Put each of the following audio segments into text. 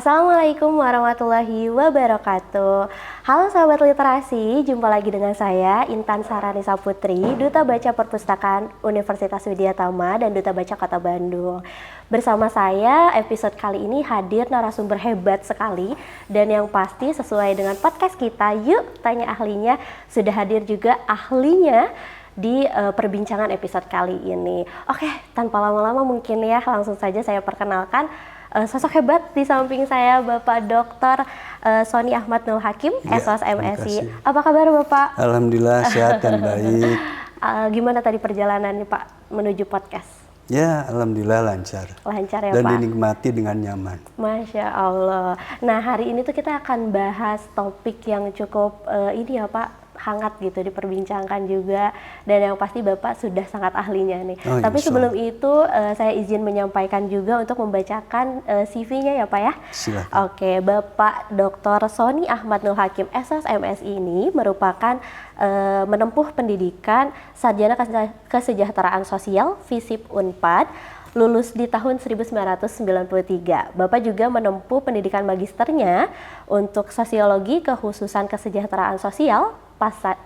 Assalamualaikum warahmatullahi wabarakatuh. Halo sahabat literasi, jumpa lagi dengan saya Intan Saranisa Putri, Duta Baca Perpustakaan Universitas Widyatama dan Duta Baca Kota Bandung. Bersama saya episode kali ini hadir narasumber hebat sekali dan yang pasti sesuai dengan podcast kita, Yuk Tanya Ahlinya, sudah hadir juga ahlinya di perbincangan episode kali ini. Oke, tanpa lama-lama mungkin ya langsung saja saya perkenalkan sosok hebat di samping saya, Bapak Dr. Sony Ahmad Nul Hakim, ya, SOS MSI. Apa kabar Bapak? Alhamdulillah sehat dan baik. Gimana tadi perjalanannya Pak menuju podcast? Ya, alhamdulillah lancar. Lancar ya dan Pak? Dan dinikmati dengan nyaman. Masya Allah. Nah hari ini tuh kita akan bahas topik yang cukup ini ya Pak, hangat gitu diperbincangkan juga, dan yang pasti Bapak sudah sangat ahlinya nih. Tapi sebelum itu saya izin menyampaikan juga untuk membacakan CV-nya ya Pak ya. Silakan. Oke, Bapak Dr. Sony Ahmad Nul Hakim SOS MSI ini merupakan menempuh pendidikan Sarjana Kesejahteraan Sosial FISIP Unpad, lulus di tahun 1993. Bapak juga menempuh pendidikan magisternya untuk Sosiologi Kekhususan Kesejahteraan Sosial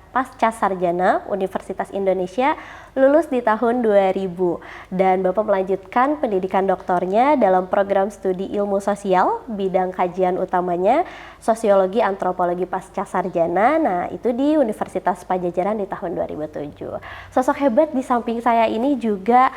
pasca sarjana Universitas Indonesia, lulus di tahun 2000, dan Bapak melanjutkan pendidikan doktornya dalam program studi ilmu sosial, bidang kajian utamanya Sosiologi Antropologi pasca sarjana. Nah, itu di Universitas Padjadjaran di tahun 2007. Sosok hebat di samping saya ini juga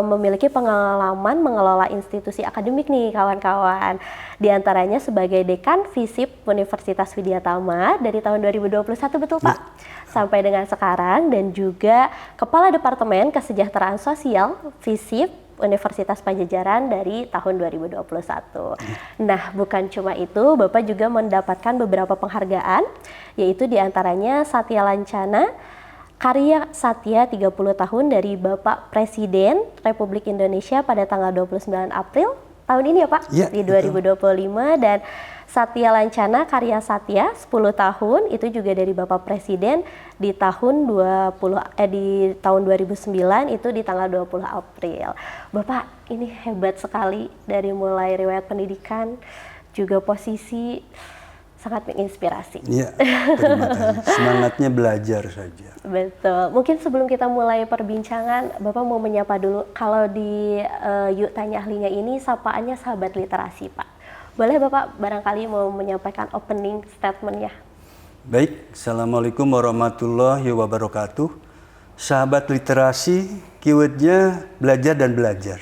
memiliki pengalaman mengelola institusi akademik nih kawan-kawan. Di antaranya sebagai Dekan FISIP Universitas Widyatama dari tahun 2021, betul Pak? Sampai dengan sekarang, dan juga Kepala Departemen Kesejahteraan Sosial FISIP Universitas Padjadjaran dari tahun 2021. Nah, bukan cuma itu, Bapak juga mendapatkan beberapa penghargaan, yaitu diantaranya Satya Lancana, Karya Satya 30 tahun dari Bapak Presiden Republik Indonesia pada tanggal 29 April tahun ini ya Pak, ya, di 2025, dan Satya Lancana Karya Satya 10 tahun itu juga dari Bapak Presiden di tahun 2009 itu di tanggal 20 April. Bapak ini hebat sekali, dari mulai riwayat pendidikan juga posisi sangat menginspirasi. Iya, terima kasih. Semangatnya belajar saja. Betul. Mungkin sebelum kita mulai perbincangan, Bapak mau menyapa dulu. Kalau di Yuk Tanya Ahlinya ini sapaannya sahabat literasi, Pak. Boleh Bapak barangkali mau menyampaikan opening statement ya? Baik, Assalamualaikum warahmatullahi wabarakatuh. Sahabat literasi, keywordnya belajar dan belajar.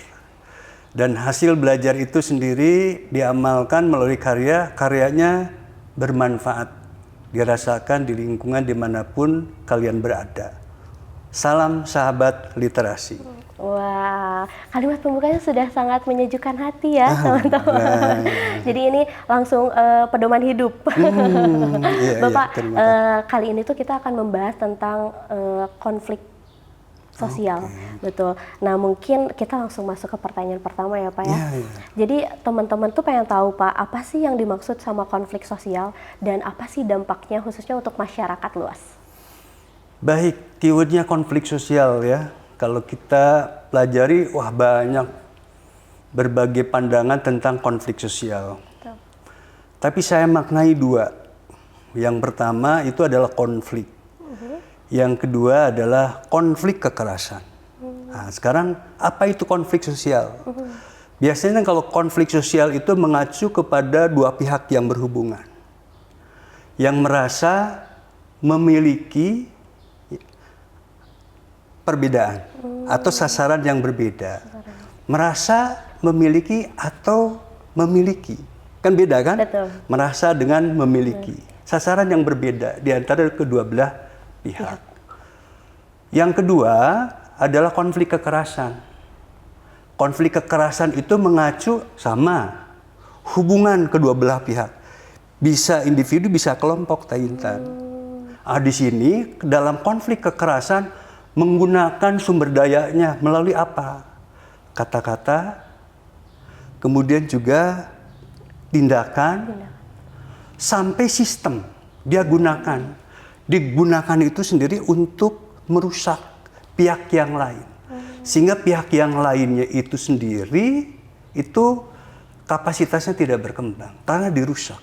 Dan hasil belajar itu sendiri diamalkan melalui karyanya bermanfaat, dirasakan di lingkungan dimanapun kalian berada. Salam sahabat literasi. Wah, kalimat pembukanya sudah sangat menyejukkan hati ya teman-teman. Jadi ini langsung pedoman hidup. Bapak, kali ini tuh kita akan membahas tentang konflik sosial, betul. Nah mungkin kita langsung masuk ke pertanyaan pertama ya Pak ya. Jadi teman-teman tuh pengen tahu Pak, apa sih yang dimaksud sama konflik sosial dan apa sih dampaknya khususnya untuk masyarakat luas? Baik, keywordnya konflik sosial ya. Kalau kita pelajari, wah banyak berbagai pandangan tentang konflik sosial. Betul. Tapi saya maknai dua. Yang pertama itu adalah konflik. Yang kedua adalah konflik kekerasan. Nah, sekarang apa itu konflik sosial? Biasanya kalau konflik sosial itu mengacu kepada dua pihak yang berhubungan, yang merasa memiliki perbedaan atau sasaran yang berbeda. Merasa memiliki atau memiliki. Kan beda kan? Betul. Merasa dengan memiliki. Sasaran yang berbeda di antara kedua belah pihak. Yang kedua adalah konflik kekerasan. Konflik kekerasan itu mengacu sama hubungan kedua belah pihak. Bisa individu, bisa kelompok, Intan. Di sini dalam konflik kekerasan menggunakan sumber dayanya melalui apa? Kata-kata, kemudian juga tindakan, sampai sistem dia gunakan. Digunakan itu sendiri untuk merusak pihak yang lain. Sehingga pihak yang lainnya itu sendiri itu kapasitasnya tidak berkembang karena dirusak.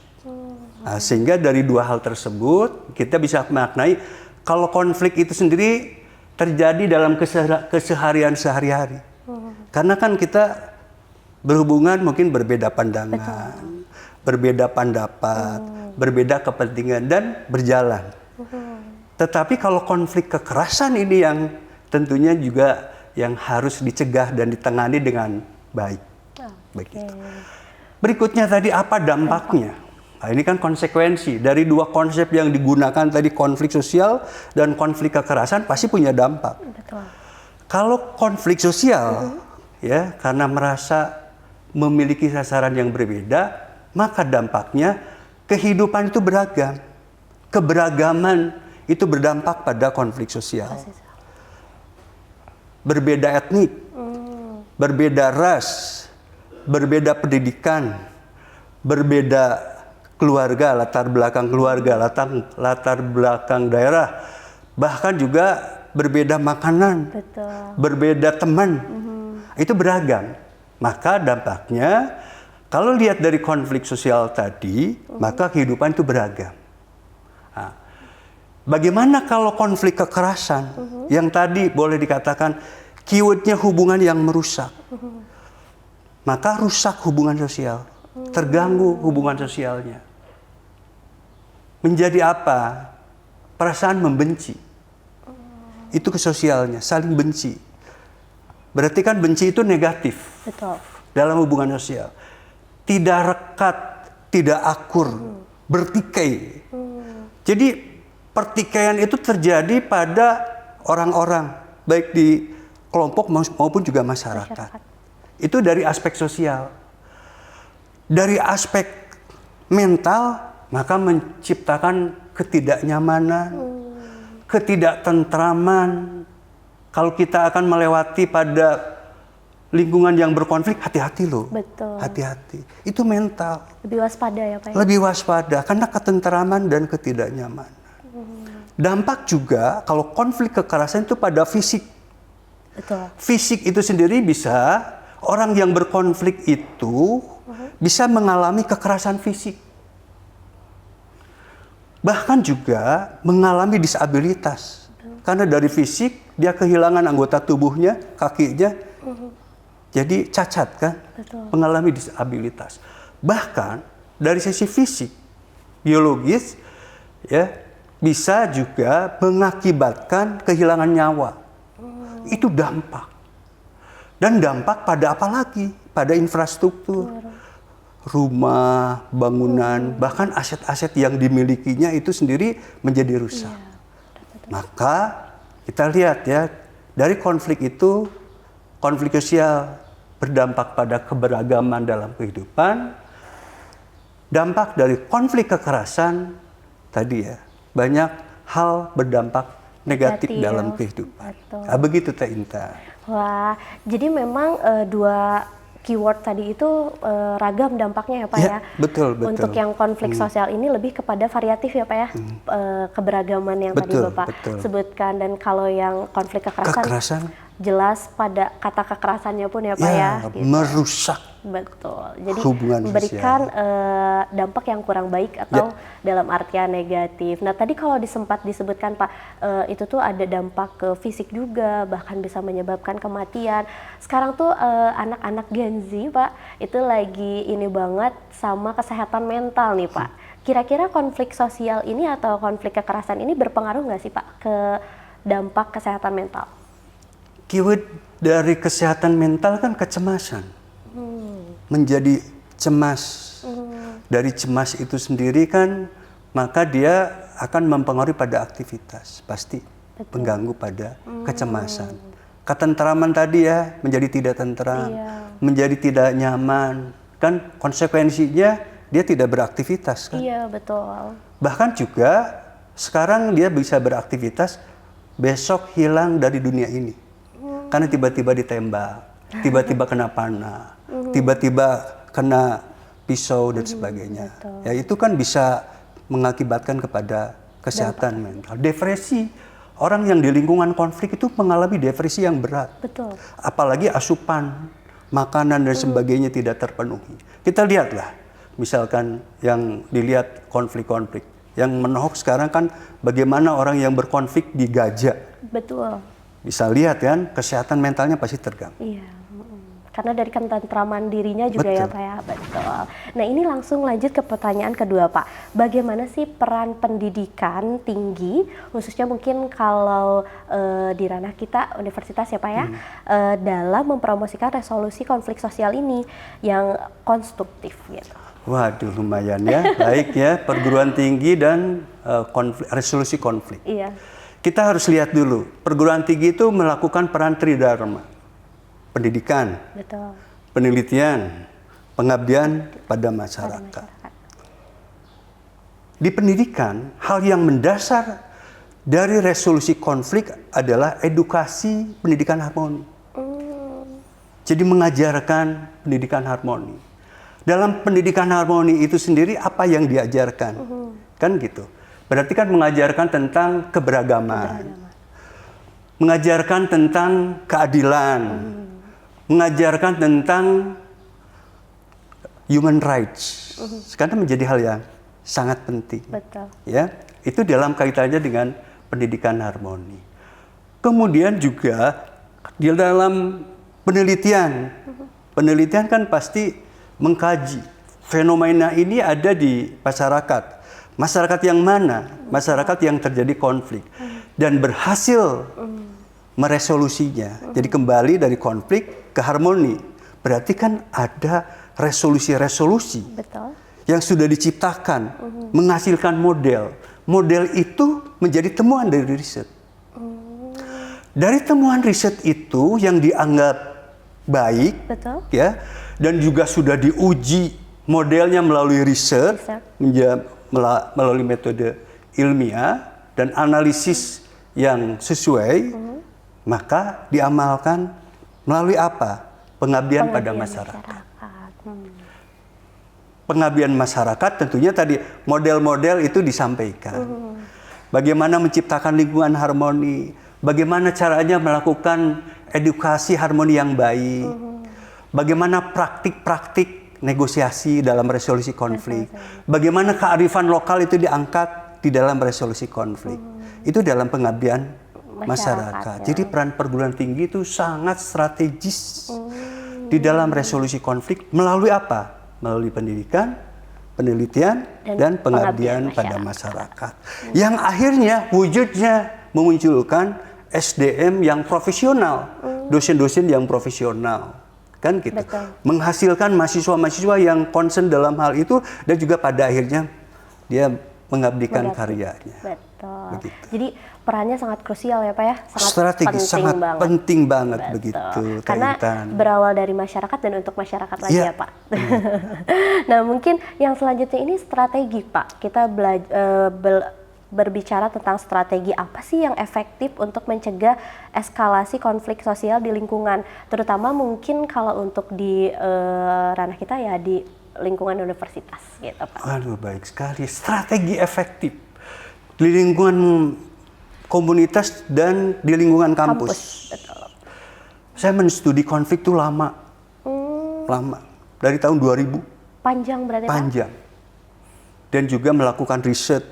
Nah, sehingga dari dua hal tersebut kita bisa maknai kalau konflik itu sendiri terjadi dalam keseharian sehari-hari. Karena kan kita berhubungan mungkin berbeda pandangan, berbeda pendapat, berbeda kepentingan dan berjalan. Tetapi kalau konflik kekerasan ini yang tentunya juga yang harus dicegah dan ditangani dengan baik. Begitu. Berikutnya tadi apa dampaknya? Nah, ini kan konsekuensi dari dua konsep yang digunakan tadi, konflik sosial dan konflik kekerasan pasti punya dampak. Betul. Kalau konflik sosial ya karena merasa memiliki sasaran yang berbeda, maka dampaknya kehidupan itu beragam. Keberagaman itu berdampak pada konflik sosial. Berbeda etnik, berbeda ras, berbeda pendidikan, berbeda keluarga, latar belakang keluarga, latar belakang daerah, bahkan juga berbeda makanan, berbeda teman, itu beragam. Maka dampaknya, kalau lihat dari konflik sosial tadi, maka kehidupan itu beragam. Nah, bagaimana kalau konflik kekerasan, yang tadi boleh dikatakan keywordnya hubungan yang merusak, maka rusak hubungan sosial, terganggu hubungan sosialnya. Menjadi apa? Perasaan membenci. Itu ke sosialnya, saling benci. Berarti kan benci itu negatif. Betul. Dalam hubungan sosial. Tidak rekat, tidak akur, bertikai. Jadi pertikaian itu terjadi pada orang-orang, baik di kelompok maupun juga masyarakat. Itu dari aspek sosial. Dari aspek mental, maka menciptakan ketidaknyamanan, ketidaktentraman. Kalau kita akan melewati pada lingkungan yang berkonflik, hati-hati loh. Betul. Hati-hati. Itu mental. Lebih waspada ya Pak? Lebih waspada, karena ketenteraman dan ketidaknyamanan. Dampak juga kalau konflik kekerasan itu pada fisik. Betul. Fisik itu sendiri bisa, orang yang berkonflik itu bisa mengalami kekerasan fisik. Bahkan juga mengalami disabilitas. Karena dari fisik, dia kehilangan anggota tubuhnya, kakinya, jadi cacat kan, mengalami disabilitas. Bahkan dari sisi fisik, biologis, ya bisa juga mengakibatkan kehilangan nyawa. Itu dampak. Dan dampak pada apa lagi? Pada infrastruktur. Rumah, bangunan, bahkan aset-aset yang dimilikinya itu sendiri menjadi rusak. Maka kita lihat ya, dari konflik itu, konflik sosial berdampak pada keberagaman dalam kehidupan. Dampak dari konflik kekerasan tadi ya, banyak hal berdampak negatif dalam kehidupan. Nah, begitu Teh Inta. Wah, jadi memang dua keyword tadi itu ragam dampaknya ya Pak ya? Betul. Untuk yang konflik sosial ini lebih kepada variatif ya Pak ya? Keberagaman yang tadi Bapak sebutkan. Dan kalau yang konflik kekerasan jelas pada kata kekerasannya pun ya Pak ya? Gitu. Merusak. Betul. Jadi hubungan memberikan dampak yang kurang baik atau dalam artian negatif. Nah tadi kalau sempat disebutkan Pak, itu tuh ada dampak ke fisik juga, bahkan bisa menyebabkan kematian. Sekarang tuh anak-anak Gen Z Pak, itu lagi ini banget sama kesehatan mental nih Pak. Kira-kira konflik sosial ini atau konflik kekerasan ini berpengaruh nggak sih Pak ke dampak kesehatan mental? Keyword dari kesehatan mental kan kecemasan. Menjadi cemas. Dari cemas itu sendiri kan, maka dia akan mempengaruhi pada aktivitas, pasti mengganggu pada kecemasan. Ketentraman tadi ya, menjadi tidak tentram, menjadi tidak nyaman, kan konsekuensinya dia tidak beraktivitas kan. Iya, betul. Bahkan juga sekarang dia bisa beraktivitas, besok hilang dari dunia ini. Karena tiba-tiba ditembak, tiba-tiba kena panah, tiba-tiba kena pisau dan sebagainya. Ya itu kan bisa mengakibatkan kepada kesehatan mental. Depresi, orang yang di lingkungan konflik itu mengalami depresi yang berat. Betul. Apalagi asupan makanan dan sebagainya tidak terpenuhi. Kita lihatlah, misalkan yang dilihat konflik-konflik. Yang menohok sekarang kan bagaimana orang yang berkonflik di Gaza. Betul. Bisa lihat kan, kesehatan mentalnya pasti terganggu. Iya. Karena dari ketentraman dirinya juga ya Betul. Pak ya. Betul. Nah ini langsung lanjut ke pertanyaan kedua Pak. Bagaimana sih peran pendidikan tinggi, khususnya mungkin kalau di ranah kita universitas ya Pak ya, dalam mempromosikan resolusi konflik sosial ini yang konstruktif gitu. Waduh, lumayan ya. Baik ya, perguruan tinggi dan resolusi konflik. Iya. Kita harus lihat dulu, perguruan tinggi itu melakukan peran tridharma. Pendidikan, Betul. penelitian, pengabdian pada masyarakat. Di pendidikan, hal yang mendasar dari resolusi konflik adalah edukasi pendidikan harmoni. Jadi mengajarkan pendidikan harmoni. Dalam pendidikan harmoni itu sendiri apa yang diajarkan? Kan gitu. Berarti kan mengajarkan tentang keberagaman. Mengajarkan tentang keadilan. Mengajarkan tentang human rights. Karena menjadi hal yang sangat penting. Betul. Ya, itu dalam kaitannya dengan pendidikan harmoni. Kemudian juga di dalam penelitian. Penelitian kan pasti mengkaji fenomena ini ada di masyarakat. Masyarakat yang mana? Masyarakat yang terjadi konflik dan berhasil meresolusinya. Jadi kembali dari konflik ke harmoni. Berarti kan ada resolusi-resolusi Betul. yang sudah diciptakan, menghasilkan model. Model itu menjadi temuan dari riset. Dari temuan riset itu yang dianggap baik, Betul. ya, dan juga sudah diuji modelnya melalui riset, melalui metode ilmiah dan analisis yang sesuai, maka diamalkan melalui apa? Pengabdian pada masyarakat. Pengabdian masyarakat tentunya tadi model-model itu disampaikan. Bagaimana menciptakan lingkungan harmoni, bagaimana caranya melakukan edukasi harmoni yang baik, bagaimana praktik-praktik negosiasi dalam resolusi konflik, bagaimana kearifan lokal itu diangkat di dalam resolusi konflik. Itu dalam pengabdian masyarakat. Ya. Jadi peran perguruan tinggi itu sangat strategis di dalam resolusi konflik melalui apa? Melalui pendidikan, penelitian, dan pengabdian pada masyarakat. Yang akhirnya wujudnya memunculkan SDM yang profesional, dosen-dosen yang profesional. Kan gitu. Betul. Menghasilkan mahasiswa-mahasiswa yang concern dalam hal itu dan juga pada akhirnya dia mengabdikan karyanya. Betul. Begitu. Jadi perannya sangat krusial ya Pak ya, sangat Strategis, sangat penting banget begitu. Karena kaitan. berawal dari masyarakat dan untuk masyarakat lagi Ya. ya Pak. Nah mungkin yang selanjutnya ini strategi Pak. Kita berbicara tentang strategi apa sih yang efektif untuk mencegah eskalasi konflik sosial di lingkungan, terutama mungkin kalau untuk di ranah kita ya di lingkungan universitas gitu Pak. Aduh, baik sekali. Strategi efektif di lingkungan komunitas dan di lingkungan kampus. Betul. Saya menstudi konflik itu lama. Lama. Dari tahun 2000. Panjang berarti Pak? Panjang. Dan juga melakukan riset.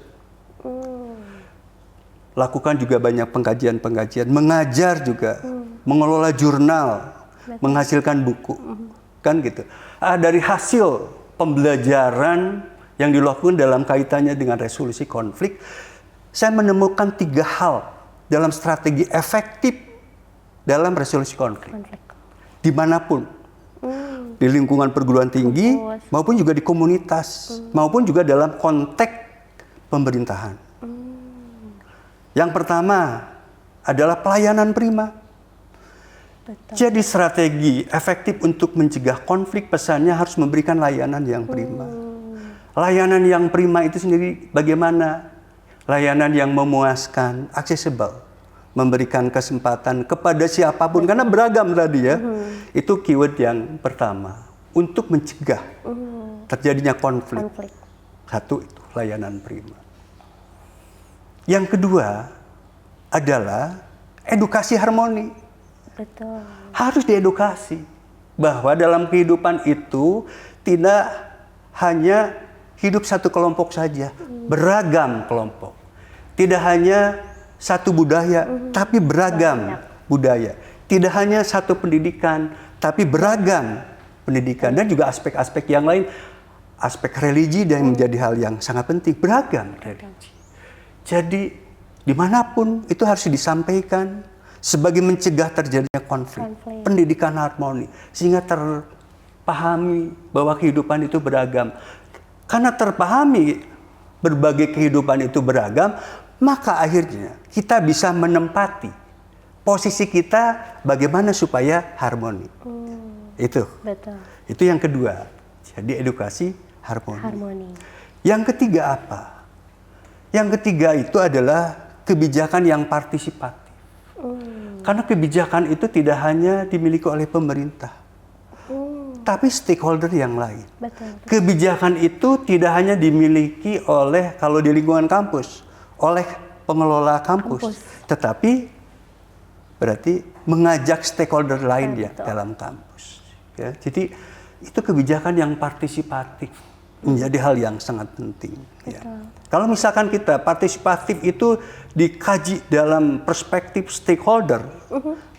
Lakukan juga banyak pengkajian-pengkajian. Mengajar juga. Mengelola jurnal. Menghasilkan buku. Kan gitu. Dari hasil pembelajaran yang dilakukan dalam kaitannya dengan resolusi konflik, saya menemukan 3 hal dalam strategi efektif dalam resolusi konflik. Dimanapun. Di lingkungan perguruan tinggi, maupun juga di komunitas, maupun juga dalam konteks pemerintahan. Yang pertama adalah pelayanan prima. Betul. Jadi strategi efektif untuk mencegah konflik, pesannya harus memberikan layanan yang prima. Layanan yang prima itu sendiri bagaimana? Layanan yang memuaskan, aksesibel, memberikan kesempatan kepada siapapun, karena beragam tadi ya. Itu keyword yang pertama untuk mencegah terjadinya konflik. Satu itu layanan prima. Yang kedua adalah edukasi harmoni. Betul. Harus diedukasi bahwa dalam kehidupan itu tidak hanya hidup satu kelompok saja, beragam kelompok. Tidak hanya satu budaya, tapi beragam budaya. Tidak hanya satu pendidikan, tapi beragam pendidikan. Dan juga aspek-aspek yang lain, aspek religi yang menjadi hal yang sangat penting, beragam religi. Jadi dimanapun itu harus disampaikan sebagai mencegah terjadinya konflik. Pendidikan harmoni, sehingga terpahami bahwa kehidupan itu beragam. Karena terpahami berbagai kehidupan itu beragam, maka akhirnya kita bisa menempati posisi kita bagaimana supaya harmoni. Itu. Betul. Itu yang kedua. Jadi edukasi harmoni. Harmoni. Yang ketiga apa? Yang ketiga itu adalah kebijakan yang partisipatif. Karena kebijakan itu tidak hanya dimiliki oleh pemerintah, tapi stakeholder yang lain. Betul. Kebijakan itu tidak hanya dimiliki oleh, kalau di lingkungan kampus, oleh pengelola kampus. Tetapi berarti mengajak stakeholder lain ya dalam kampus. Ya, jadi itu kebijakan yang partisipatif menjadi hal yang sangat penting. Ya. Kalau misalkan kita partisipatif itu dikaji dalam perspektif stakeholder,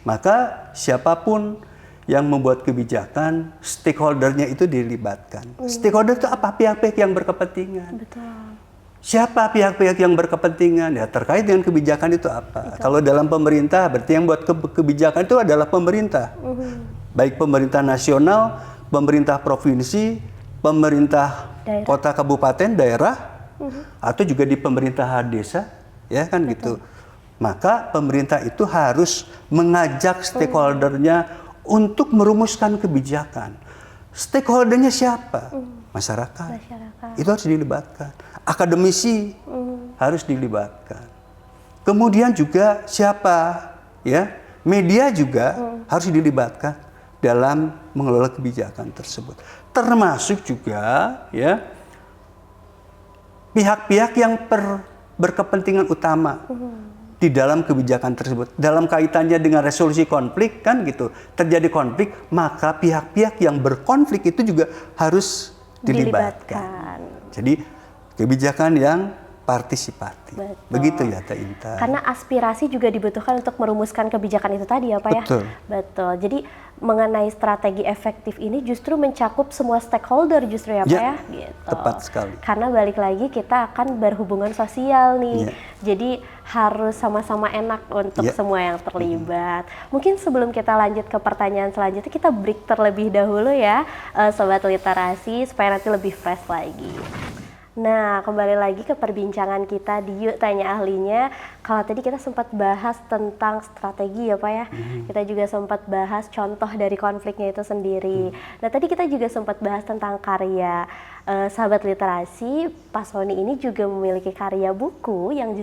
maka siapapun yang membuat kebijakan, stakeholdernya itu dilibatkan. Stakeholder itu apa? Pihak-pihak yang berkepentingan. Betul. Siapa pihak-pihak yang berkepentingan? Ya terkait dengan kebijakan itu apa? Kalau dalam pemerintah, berarti yang buat kebijakan itu adalah pemerintah. Baik pemerintah nasional, pemerintah provinsi, pemerintah daerah, kota, kabupaten, daerah, atau juga di pemerintahan desa, ya kan gitu. Maka pemerintah itu harus mengajak stakeholdernya untuk merumuskan kebijakan. Stakeholdernya siapa? Masyarakat. Itu harus dilibatkan. Akademisi harus dilibatkan. Kemudian juga siapa? Ya, media juga harus dilibatkan dalam mengelola kebijakan tersebut. Termasuk juga ya pihak-pihak yang berkepentingan utama di dalam kebijakan tersebut. Dalam kaitannya dengan resolusi konflik kan gitu. Terjadi konflik, maka pihak-pihak yang berkonflik itu juga harus dilibatkan. Jadi kebijakan yang partisipatif. Betul. Begitu ya Teh Intan. Karena aspirasi juga dibutuhkan untuk merumuskan kebijakan itu tadi ya Pak ya? Betul. Betul. Jadi mengenai strategi efektif ini justru mencakup semua stakeholder justru ya Pak ya? Gitu. Tepat sekali. Karena balik lagi kita akan berhubungan sosial nih. Ya. Jadi harus sama-sama enak untuk semua yang terlibat. Mungkin sebelum kita lanjut ke pertanyaan selanjutnya, kita break terlebih dahulu ya Sobat Literasi supaya nanti lebih fresh lagi. Nah, kembali lagi ke perbincangan kita di Yuk Tanya Ahlinya. Kalau tadi kita sempat bahas tentang strategi ya Pak ya. Kita juga sempat bahas contoh dari konfliknya itu sendiri. Nah, tadi kita juga sempat bahas tentang karya. Sahabat Literasi, Pak Sony ini juga memiliki karya buku yang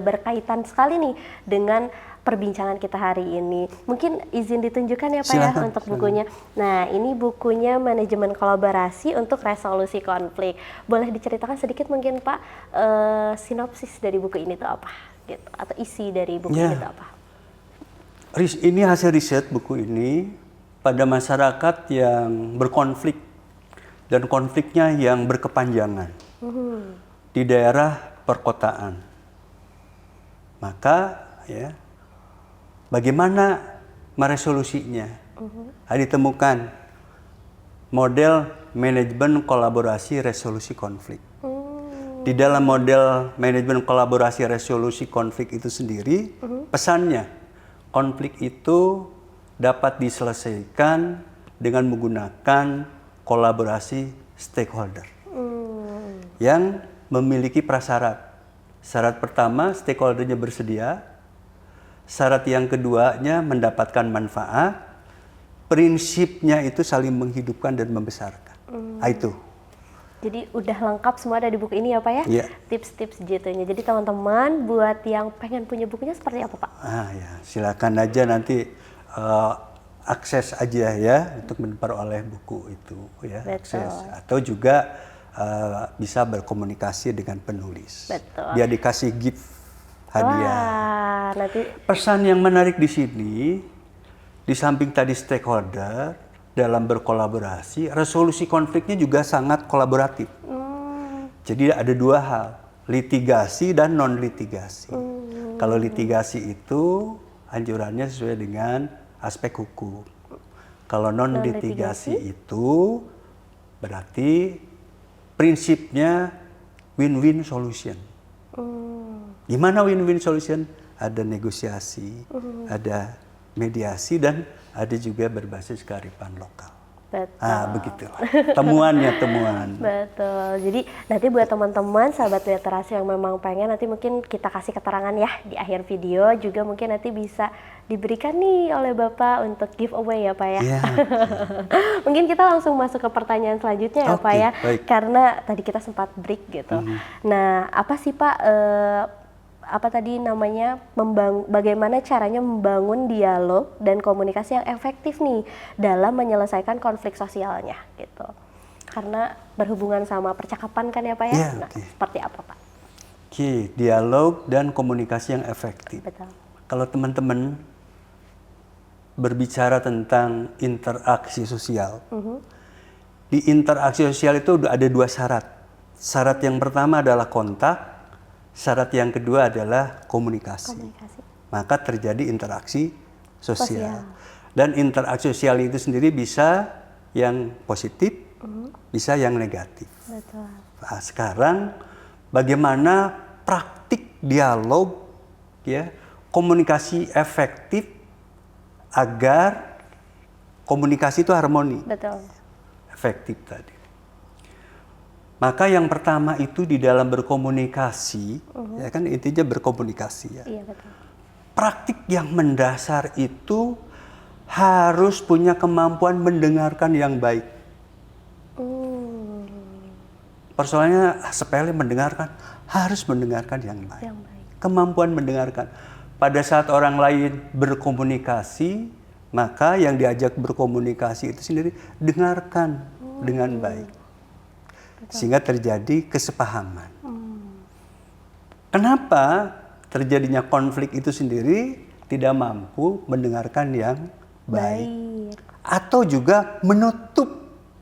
berkaitan sekali nih dengan perbincangan kita hari ini. Mungkin izin ditunjukkan ya Pak ya untuk bukunya. Nah, ini bukunya Manajemen Kolaborasi untuk Resolusi Konflik. Boleh diceritakan sedikit mungkin Pak sinopsis dari buku ini itu apa? Gitu. Atau isi dari buku ini itu apa? Ini hasil riset buku ini pada masyarakat yang berkonflik dan konfliknya yang berkepanjangan di daerah perkotaan. Maka ya, bagaimana meresolusinya? Ditemukan model manajemen kolaborasi resolusi konflik. Di dalam model manajemen kolaborasi resolusi konflik itu sendiri, pesannya konflik itu dapat diselesaikan dengan menggunakan kolaborasi stakeholder yang memiliki prasyarat. Syarat pertama, stakeholdernya bersedia. Syarat yang keduanya mendapatkan manfaat, prinsipnya itu saling menghidupkan dan membesarkan. Itu. Jadi udah lengkap semua ada di buku ini ya Pak ya? Iya. Tips-tips gitunya. Jadi teman-teman buat yang pengen punya bukunya seperti apa Pak? Ya, silakan aja nanti akses aja ya untuk memperoleh buku itu ya. Betul. Akses. Atau juga bisa berkomunikasi dengan penulis. Betul. Biar dikasih gift hadiah. Wah, nanti Pesan yang menarik di sini, di samping tadi stakeholder, dalam berkolaborasi, resolusi konfliknya juga sangat kolaboratif. Jadi ada dua hal, litigasi dan non-litigasi. Kalau litigasi itu anjurannya sesuai dengan aspek hukum. Kalau non-litigasi itu berarti prinsipnya win-win solution. Gimana win-win solution? Ada negosiasi, ada mediasi, dan ada juga berbasis kearifan lokal. Betul. Begitulah temuannya, temuan. Betul. Jadi nanti buat teman-teman sahabat literasi yang memang pengen, nanti mungkin kita kasih keterangan ya di akhir video, juga mungkin nanti bisa diberikan nih oleh Bapak untuk giveaway ya Pak ya. Yeah. Mungkin kita langsung masuk ke pertanyaan selanjutnya ya Pak ya. Baik. Karena tadi kita sempat break gitu. Nah, apa sih Pak apa tadi namanya, bagaimana caranya membangun dialog dan komunikasi yang efektif nih dalam menyelesaikan konflik sosialnya gitu. Karena berhubungan sama percakapan kan ya Pak ya. Nah, seperti apa Pak? Oke, dialog dan komunikasi yang efektif. Betul. Kalau teman-teman berbicara tentang interaksi sosial, di interaksi sosial itu ada dua syarat. Syarat yang pertama adalah kontak. Syarat yang kedua adalah komunikasi. Maka terjadi interaksi sosial. Dan interaksi sosial itu sendiri bisa yang positif, bisa yang negatif. Betul. Nah, sekarang bagaimana praktik dialog, ya, komunikasi efektif agar komunikasi itu harmoni. Betul. Efektif tadi. Maka yang pertama itu di dalam berkomunikasi, ya kan intinya berkomunikasi ya. Iya betul. Praktik yang mendasar itu harus punya kemampuan mendengarkan yang baik. Persoalannya sepele, mendengarkan, harus mendengarkan yang baik. Yang baik. Kemampuan mendengarkan. Pada saat orang lain berkomunikasi, maka yang diajak berkomunikasi itu sendiri dengarkan dengan baik. Sehingga terjadi kesepahaman. Kenapa terjadinya konflik itu sendiri tidak mampu mendengarkan yang baik. Atau juga menutup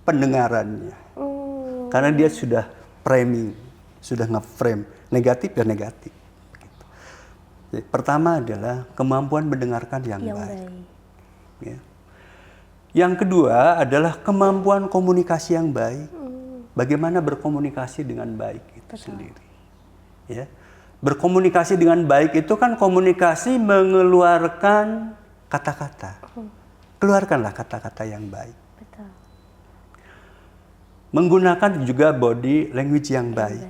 pendengarannya. Karena dia sudah framing, sudah nge-frame negatif dan negatif. Gitu. Jadi, pertama adalah kemampuan mendengarkan yang baik. Ya. Yang kedua adalah kemampuan komunikasi yang baik. Bagaimana berkomunikasi dengan baik itu sendiri. Ya. Berkomunikasi dengan baik itu kan komunikasi mengeluarkan kata-kata. Keluarkanlah kata-kata yang baik. Betul. Menggunakan juga body language yang baik.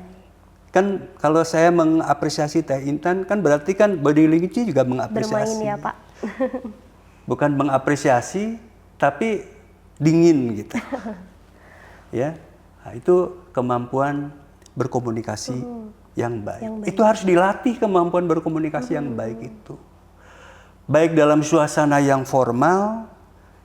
Kan kalau saya mengapresiasi Teh Intan, kan berarti kan body language juga mengapresiasi. Bermain ya Pak. Bukan mengapresiasi, tapi dingin gitu. Ya. Nah, itu kemampuan berkomunikasi yang baik. Itu harus dilatih, kemampuan berkomunikasi yang baik itu. Baik dalam suasana yang formal,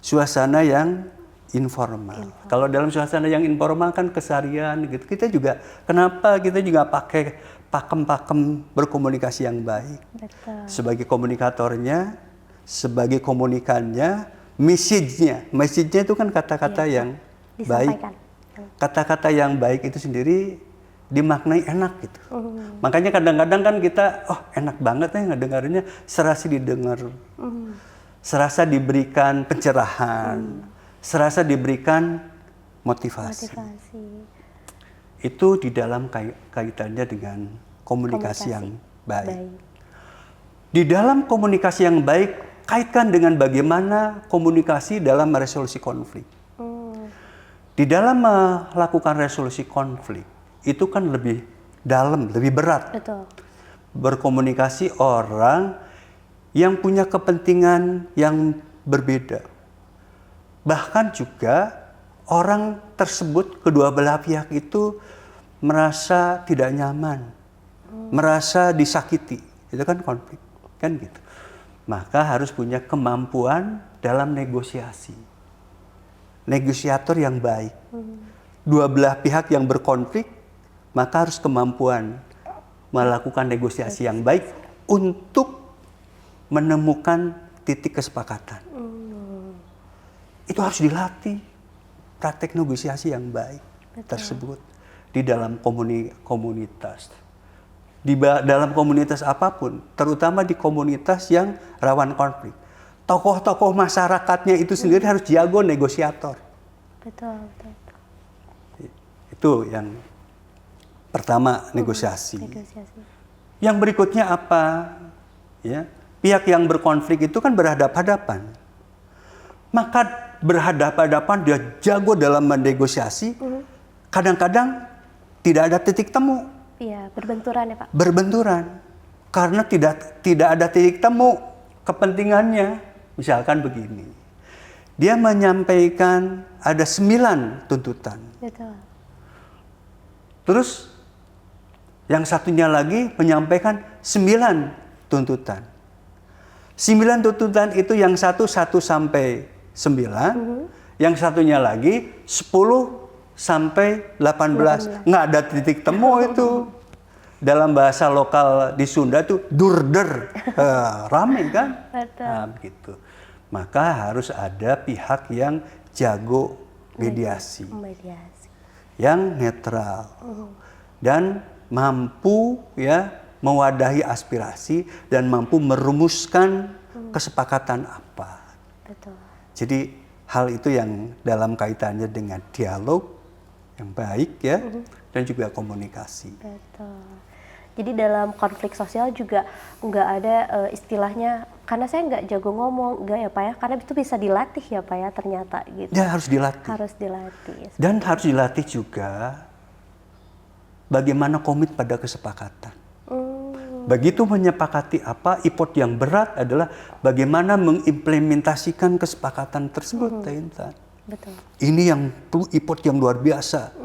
suasana yang informal. Kalau dalam suasana yang informal kan keseharian gitu. Kita juga, kenapa kita juga pakai pakem-pakem berkomunikasi yang baik. Betul. Sebagai komunikatornya, sebagai komunikannya, message-nya itu kan kata-kata yang baik. Kata-kata yang baik itu sendiri dimaknai enak gitu. Makanya kadang-kadang kan kita, enak banget nih ngedengarnya, serasa didengar, serasa diberikan pencerahan, serasa diberikan motivasi. Itu di dalam kaitannya dengan komunikasi yang baik. Di dalam komunikasi yang baik, kaitkan dengan bagaimana komunikasi dalam resolusi konflik. Di dalam melakukan resolusi konflik, itu kan lebih dalam, lebih berat. Betul. Berkomunikasi orang yang punya kepentingan yang berbeda. Bahkan juga orang tersebut, kedua belah pihak itu merasa tidak nyaman, merasa disakiti. Itu kan konflik, kan gitu. Maka harus punya kemampuan dalam negosiasi. Negosiator yang baik. Dua belah pihak yang berkonflik, maka harus kemampuan melakukan negosiasi yang baik untuk menemukan titik kesepakatan. itu harus dilatih praktek negosiasi yang baik tersebut di dalam komunitas. Dalam komunitas apapun, terutama di komunitas yang rawan konflik. Tokoh-tokoh masyarakatnya itu sendiri harus jago negosiator. Betul. Itu yang pertama, negosiasi. Negosiasi. Yang berikutnya apa? Ya, pihak yang berkonflik itu kan berhadapan-hadapan. Maka berhadapan-hadapan dia jago dalam menegosiasi. Kadang-kadang tidak ada titik temu. Iya, berbenturan ya Pak. Berbenturan. Karena tidak ada titik temu kepentingannya. Misalkan begini. Dia menyampaikan ada 9 tuntutan. Betul. Terus yang satunya lagi menyampaikan 9 tuntutan. 9 tuntutan itu yang 1 sampai 9, yang satunya lagi 10 sampai 18. Nggak ada titik temu itu. Dalam bahasa lokal di Sunda tuh durder, rame kan? Betul. Nah, begitu. Maka harus ada pihak yang jago mediasi. Yang netral dan mampu ya mewadahi aspirasi dan mampu merumuskan kesepakatan apa. Betul. Jadi hal itu yang dalam kaitannya dengan dialog yang baik ya dan juga komunikasi. Betul. Jadi dalam konflik sosial juga nggak ada istilahnya karena saya nggak jago ngomong, nggak ya Pak ya, karena itu bisa dilatih ya Pak ya ternyata gitu. Ya harus dilatih. Harus dilatih. Dan harus dilatih juga bagaimana komit pada kesepakatan. Begitu menyepakati apa, effort yang berat adalah bagaimana mengimplementasikan kesepakatan tersebut. Betul. Ini yang perlu effort yang luar biasa.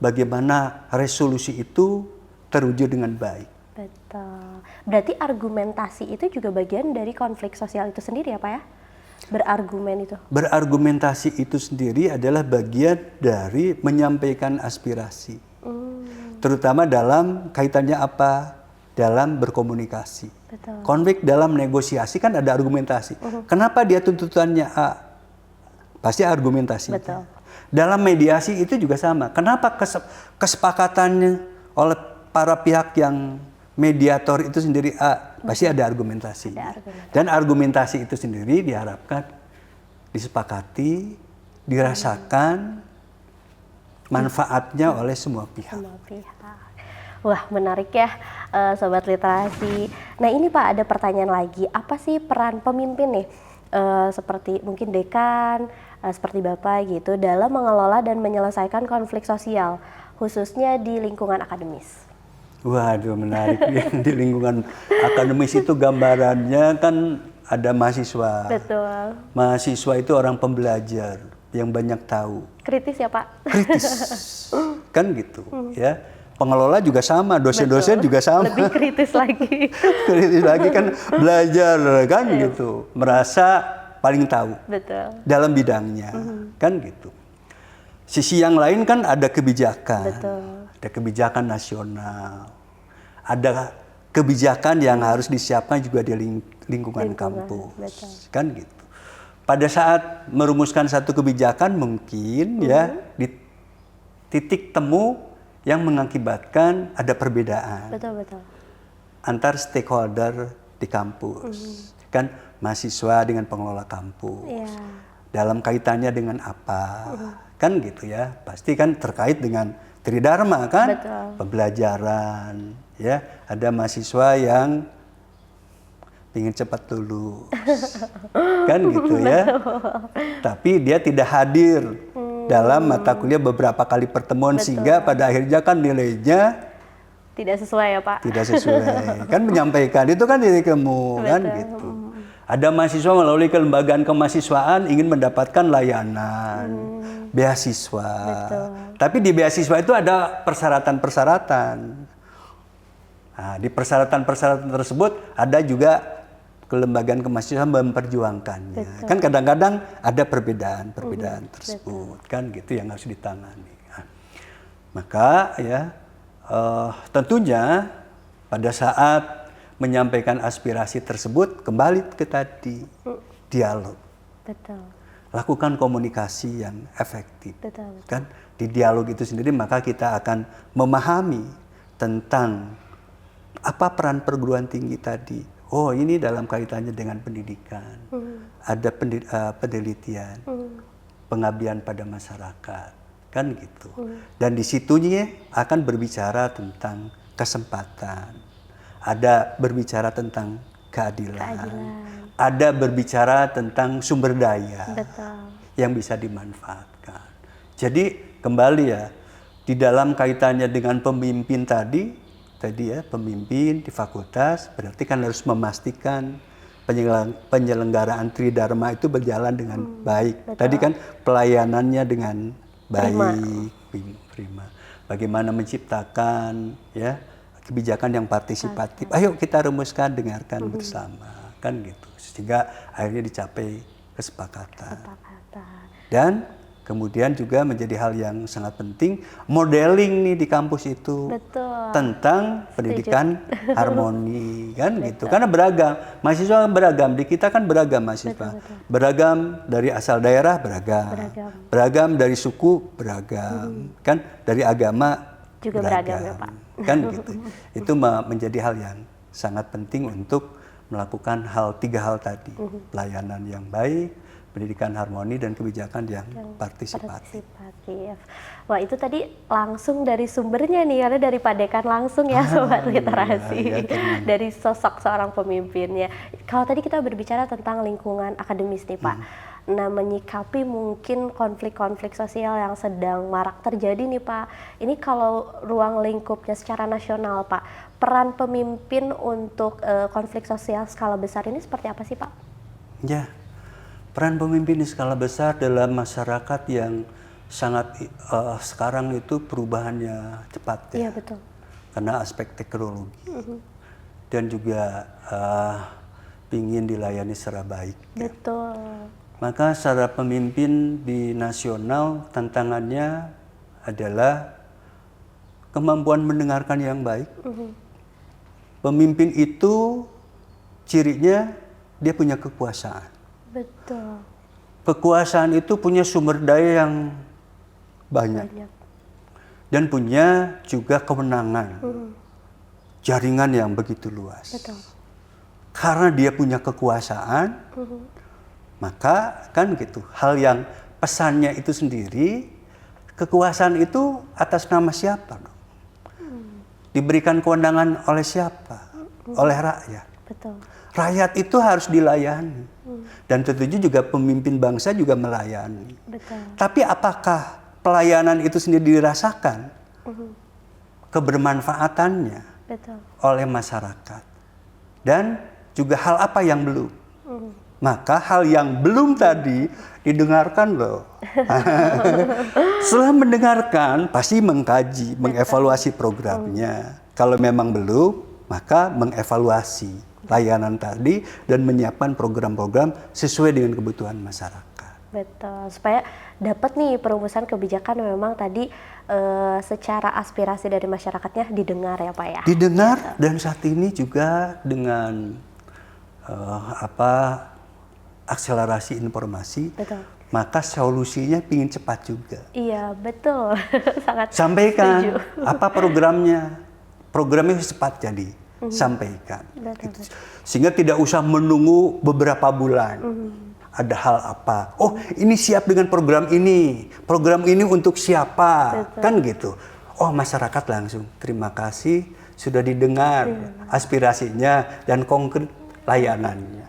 Bagaimana resolusi itu terwujud dengan baik. Betul. Berarti argumentasi itu juga bagian dari konflik sosial itu sendiri ya Pak ya? Berargumen itu. Berargumentasi itu sendiri adalah bagian dari menyampaikan aspirasi. Terutama dalam kaitannya apa? Dalam berkomunikasi. Betul. Konflik dalam negosiasi kan ada argumentasi. Kenapa dia tuntutannya A? Pasti argumentasi. Betul. Dalam mediasi itu juga sama. Kenapa kesepakatannya oleh para pihak yang mediator itu sendiri A? Pasti ada argumentasi. Dan argumentasi itu sendiri diharapkan disepakati, dirasakan manfaatnya oleh semua pihak. Wah, menarik ya Sobat Literasi. Nah ini Pak, ada pertanyaan lagi. Apa sih peran pemimpin nih? Seperti mungkin dekan, seperti Bapak gitu, dalam mengelola dan menyelesaikan konflik sosial, khususnya di lingkungan akademis? Waduh, menarik. Di lingkungan akademis itu gambarannya kan ada mahasiswa. Betul. Mahasiswa itu orang pembelajar yang banyak tahu. Kritis ya Pak? Kritis. Kan gitu ya. Pengelola juga sama, dosen-dosen juga sama. Lebih kritis lagi. Kritis lagi kan belajar kan gitu. Merasa paling tahu. Betul. Dalam bidangnya. Kan gitu. Sisi yang lain kan ada kebijakan. Betul. Ada kebijakan nasional. Ada kebijakan yang harus disiapkan juga di lingkungan kampus. Betul. Kan gitu. Pada saat merumuskan satu kebijakan mungkin ya di titik temu yang mengakibatkan ada perbedaan. Betul. Antar stakeholder di kampus. Kan mahasiswa dengan pengelola kampus. Dalam kaitannya dengan apa? Kan gitu ya. Pasti kan terkait dengan tridharma kan? Betul. Pembelajaran ya. Ada mahasiswa yang ingin cepat lulus. Kan gitu ya. Tapi dia tidak hadir dalam mata kuliah beberapa kali pertemuan. Sehingga pada akhirnya kan nilainya tidak sesuai ya Pak? Tidak sesuai. Kan menyampaikan itu kan titik temu kan gitu. Ada mahasiswa melalui kelembagaan kemahasiswaan ingin mendapatkan layanan beasiswa. Betul. Tapi di beasiswa itu ada persyaratan-persyaratan. Nah, di persyaratan-persyaratan tersebut ada juga kelembagaan kemahasiswaan memperjuangkannya. Betul. Kan kadang-kadang ada perbedaan tersebut. Betul. Kan gitu yang harus ditangani. Nah, maka ya tentunya pada saat menyampaikan aspirasi tersebut kembali ke tadi dialog. Betul. lakukan komunikasi yang efektif. Betul. Kan di dialog itu sendiri maka kita akan memahami tentang apa peran perguruan tinggi tadi. Oh, ini dalam kaitannya dengan pendidikan. Ada penelitian, pengabdian pada masyarakat, kan gitu. Dan di situnya akan berbicara tentang kesempatan. Ada berbicara tentang keadilan. Ada berbicara tentang sumber daya. Betul. Yang bisa dimanfaatkan. Jadi kembali ya, di dalam kaitannya dengan pemimpin tadi ya, pemimpin di fakultas berarti kan harus memastikan penyelenggaraan Tridharma itu berjalan dengan baik. Betul. Tadi kan pelayanannya dengan baik, prima. Bagaimana menciptakan ya kebijakan yang partisipatif. Ayo kita rumuskan, dengarkan bersama, kan gitu. Sehingga akhirnya dicapai kesepakatan. Dan kemudian juga menjadi hal yang sangat penting, modeling nih di kampus itu. Betul. Tentang pendidikan harmoni, kan gitu. Karena beragam, mahasiswa beragam, di kita kan beragam mahasiswa. Betul. Beragam dari asal daerah beragam. Beragam dari suku beragam. Kan dari agama juga beragam ya Pak. Kan gitu. Itu menjadi hal yang sangat penting untuk melakukan tiga hal tadi. Pelayanan yang baik, pendidikan harmoni, dan kebijakan yang partisipatif. Wah, itu tadi langsung dari sumbernya nih, karena dari Pak Dekan langsung ya Sobat Literasi. Iya, dari sosok seorang pemimpinnya. Kalau tadi kita berbicara tentang lingkungan akademis nih Pak. Nah, menyikapi mungkin konflik-konflik sosial yang sedang marak terjadi nih Pak. Ini kalau ruang lingkupnya secara nasional Pak, peran pemimpin untuk konflik sosial skala besar ini seperti apa sih Pak? Ya, peran pemimpin di skala besar dalam masyarakat yang sangat sekarang itu perubahannya cepat ya. Iya betul. Karena aspek teknologi dan juga ingin dilayani secara baik. Betul. Ya. Maka secara pemimpin di nasional tantangannya adalah kemampuan mendengarkan yang baik. Pemimpin itu cirinya dia punya kekuasaan. Betul. Kekuasaan itu punya sumber daya yang banyak. Dan punya juga kewenangan. Jaringan yang begitu luas. Betul. Karena dia punya kekuasaan, maka kan gitu, hal yang pesannya itu sendiri, kekuasaan itu atas nama siapa? Diberikan kewenangan oleh siapa? Oleh rakyat. Betul. Rakyat itu harus dilayani. Dan tentunya juga pemimpin bangsa juga melayani. Betul. Tapi apakah pelayanan itu sendiri dirasakan? Kebermanfaatannya oleh masyarakat. Dan juga hal apa yang belum? Maka hal yang belum tadi didengarkan loh. Setelah mendengarkan, pasti mengkaji, mengevaluasi programnya. Kalau memang belum, maka mengevaluasi layanan tadi dan menyiapkan program-program sesuai dengan kebutuhan masyarakat. Betul, supaya dapat nih perumusan kebijakan memang tadi secara aspirasi dari masyarakatnya didengar ya Pak ya. Didengar dan saat ini juga dengan akselerasi informasi, betul. Maka solusinya pingin cepat juga. Iya betul, sangat sampaikan setuju. Apa programnya cepat jadi sampaikan. Gitu. Sehingga tidak usah menunggu beberapa bulan. Ada hal apa? Oh ini siap dengan program ini untuk siapa? Betul. Kan gitu. Oh masyarakat langsung terima kasih sudah didengar aspirasinya dan konkret layanannya.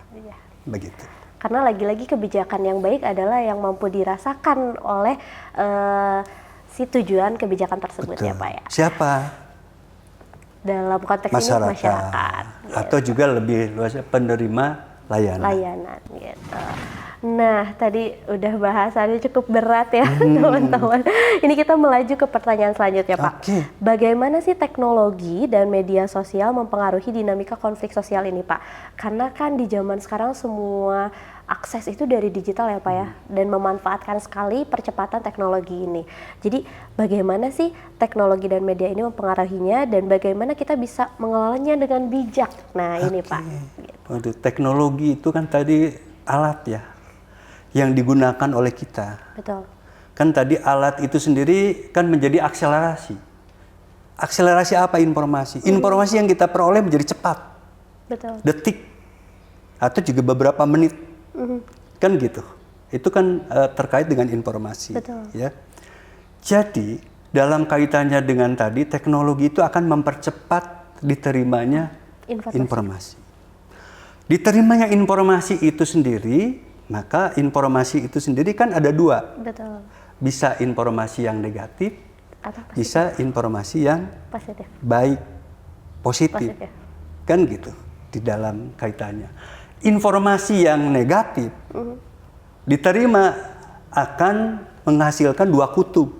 Begitu. Karena lagi-lagi kebijakan yang baik adalah yang mampu dirasakan oleh si tujuan kebijakan tersebut. Betul. Ya Pak ya. Siapa? Dalam konteks ini masyarakat. Atau gitu. juga lebih luas penerima layanan gitu. Nah tadi udah bahasannya cukup berat ya teman-teman. Ini kita melaju ke pertanyaan selanjutnya Pak. Bagaimana sih teknologi dan media sosial mempengaruhi dinamika konflik sosial ini Pak? Karena kan di zaman sekarang semua akses itu dari digital ya Pak ya, dan memanfaatkan sekali percepatan teknologi ini. Jadi bagaimana sih teknologi dan media ini mempengaruhinya dan bagaimana kita bisa mengelolanya dengan bijak? Nah ini Pak. Waduh, teknologi itu kan tadi alat ya, yang digunakan oleh kita. Betul. Kan tadi alat itu sendiri kan menjadi akselerasi. Akselerasi apa informasi? Informasi yang kita peroleh menjadi cepat. Betul. Detik atau juga beberapa menit. Kan gitu. Itu kan terkait dengan informasi. Betul. Ya. Jadi dalam kaitannya dengan tadi, teknologi itu akan mempercepat diterimanya informasi. Diterimanya informasi itu sendiri, maka informasi itu sendiri kan ada dua. Betul. Bisa informasi yang negatif, Atau positif. bisa informasi yang Positif. baik, positif. Positif. Kan gitu di dalam kaitannya. Informasi yang negatif diterima akan menghasilkan dua kutub,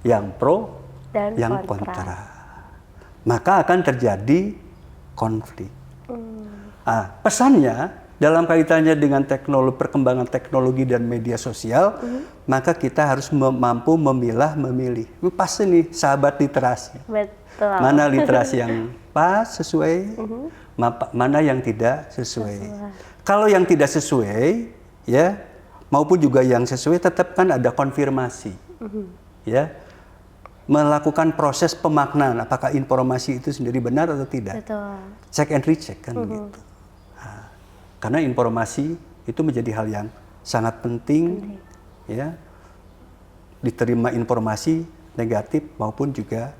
yang pro Dan yang kontra. kontra. Maka akan terjadi konflik. Pesannya dalam kaitannya dengan teknologi, perkembangan teknologi dan media sosial, maka kita harus mampu memilih. Ini pasti nih sahabat literasi. Betul. Mana literasi yang pas, sesuai, mana yang tidak sesuai. Kalau yang tidak sesuai, ya, maupun juga yang sesuai, tetap kan ada konfirmasi, ya, melakukan proses pemaknaan apakah informasi itu sendiri benar atau tidak. Betul. Check and recheck kan gitu. Nah, karena informasi itu menjadi hal yang sangat penting, ya, diterima informasi negatif maupun juga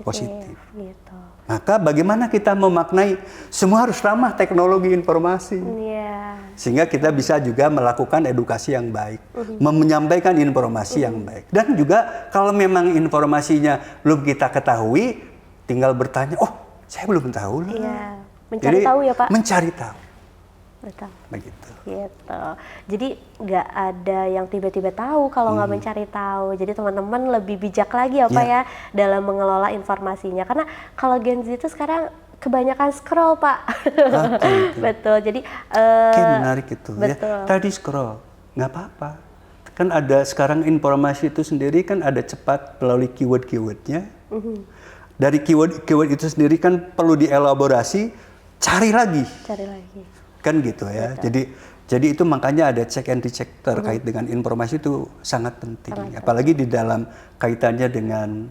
positif. Gitu. Maka bagaimana kita memaknai, semua harus ramah teknologi informasi. Iya. Sehingga kita bisa juga melakukan edukasi yang baik, menyampaikan informasi yang baik. Dan juga kalau memang informasinya belum kita ketahui, tinggal bertanya, oh saya belum tahu lah. Iya. Mencari tahu ya Pak? Mencari tahu. Betul. Begitu. Gitu. Jadi nggak ada yang tiba-tiba tahu kalau nggak mencari tahu. Jadi teman-teman lebih bijak lagi ya Pak ya dalam mengelola informasinya. Karena kalau Gen Z itu sekarang kebanyakan scroll Pak. Gitu. Betul. Jadi Oke, menarik itu. betul. Ya. Tadi scroll, nggak apa-apa. Kan ada sekarang informasi itu sendiri kan ada cepat melalui keyword-keywordnya. Dari keyword itu sendiri kan perlu dielaborasi, cari lagi. Cari lagi. Kan gitu ya. Jadi itu makanya ada check and recheck terkait dengan informasi itu sangat penting. Apalagi di dalam kaitannya dengan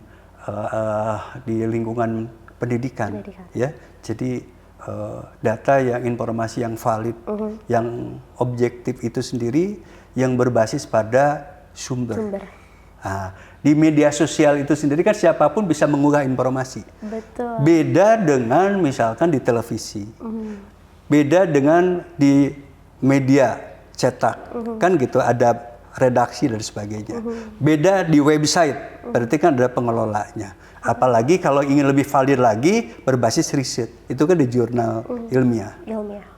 di lingkungan pendidikan. Ya. Jadi data yang informasi yang valid, yang objektif itu sendiri yang berbasis pada sumber. Nah, di media sosial itu sendiri kan siapapun bisa mengunggah informasi. Betul. Beda dengan misalkan di televisi. Beda dengan di media cetak, kan gitu ada redaksi dan sebagainya. Beda di website, berarti kan ada pengelolanya. Apalagi kalau ingin lebih valid lagi, berbasis riset, itu kan di jurnal ilmiah. Ilmiah.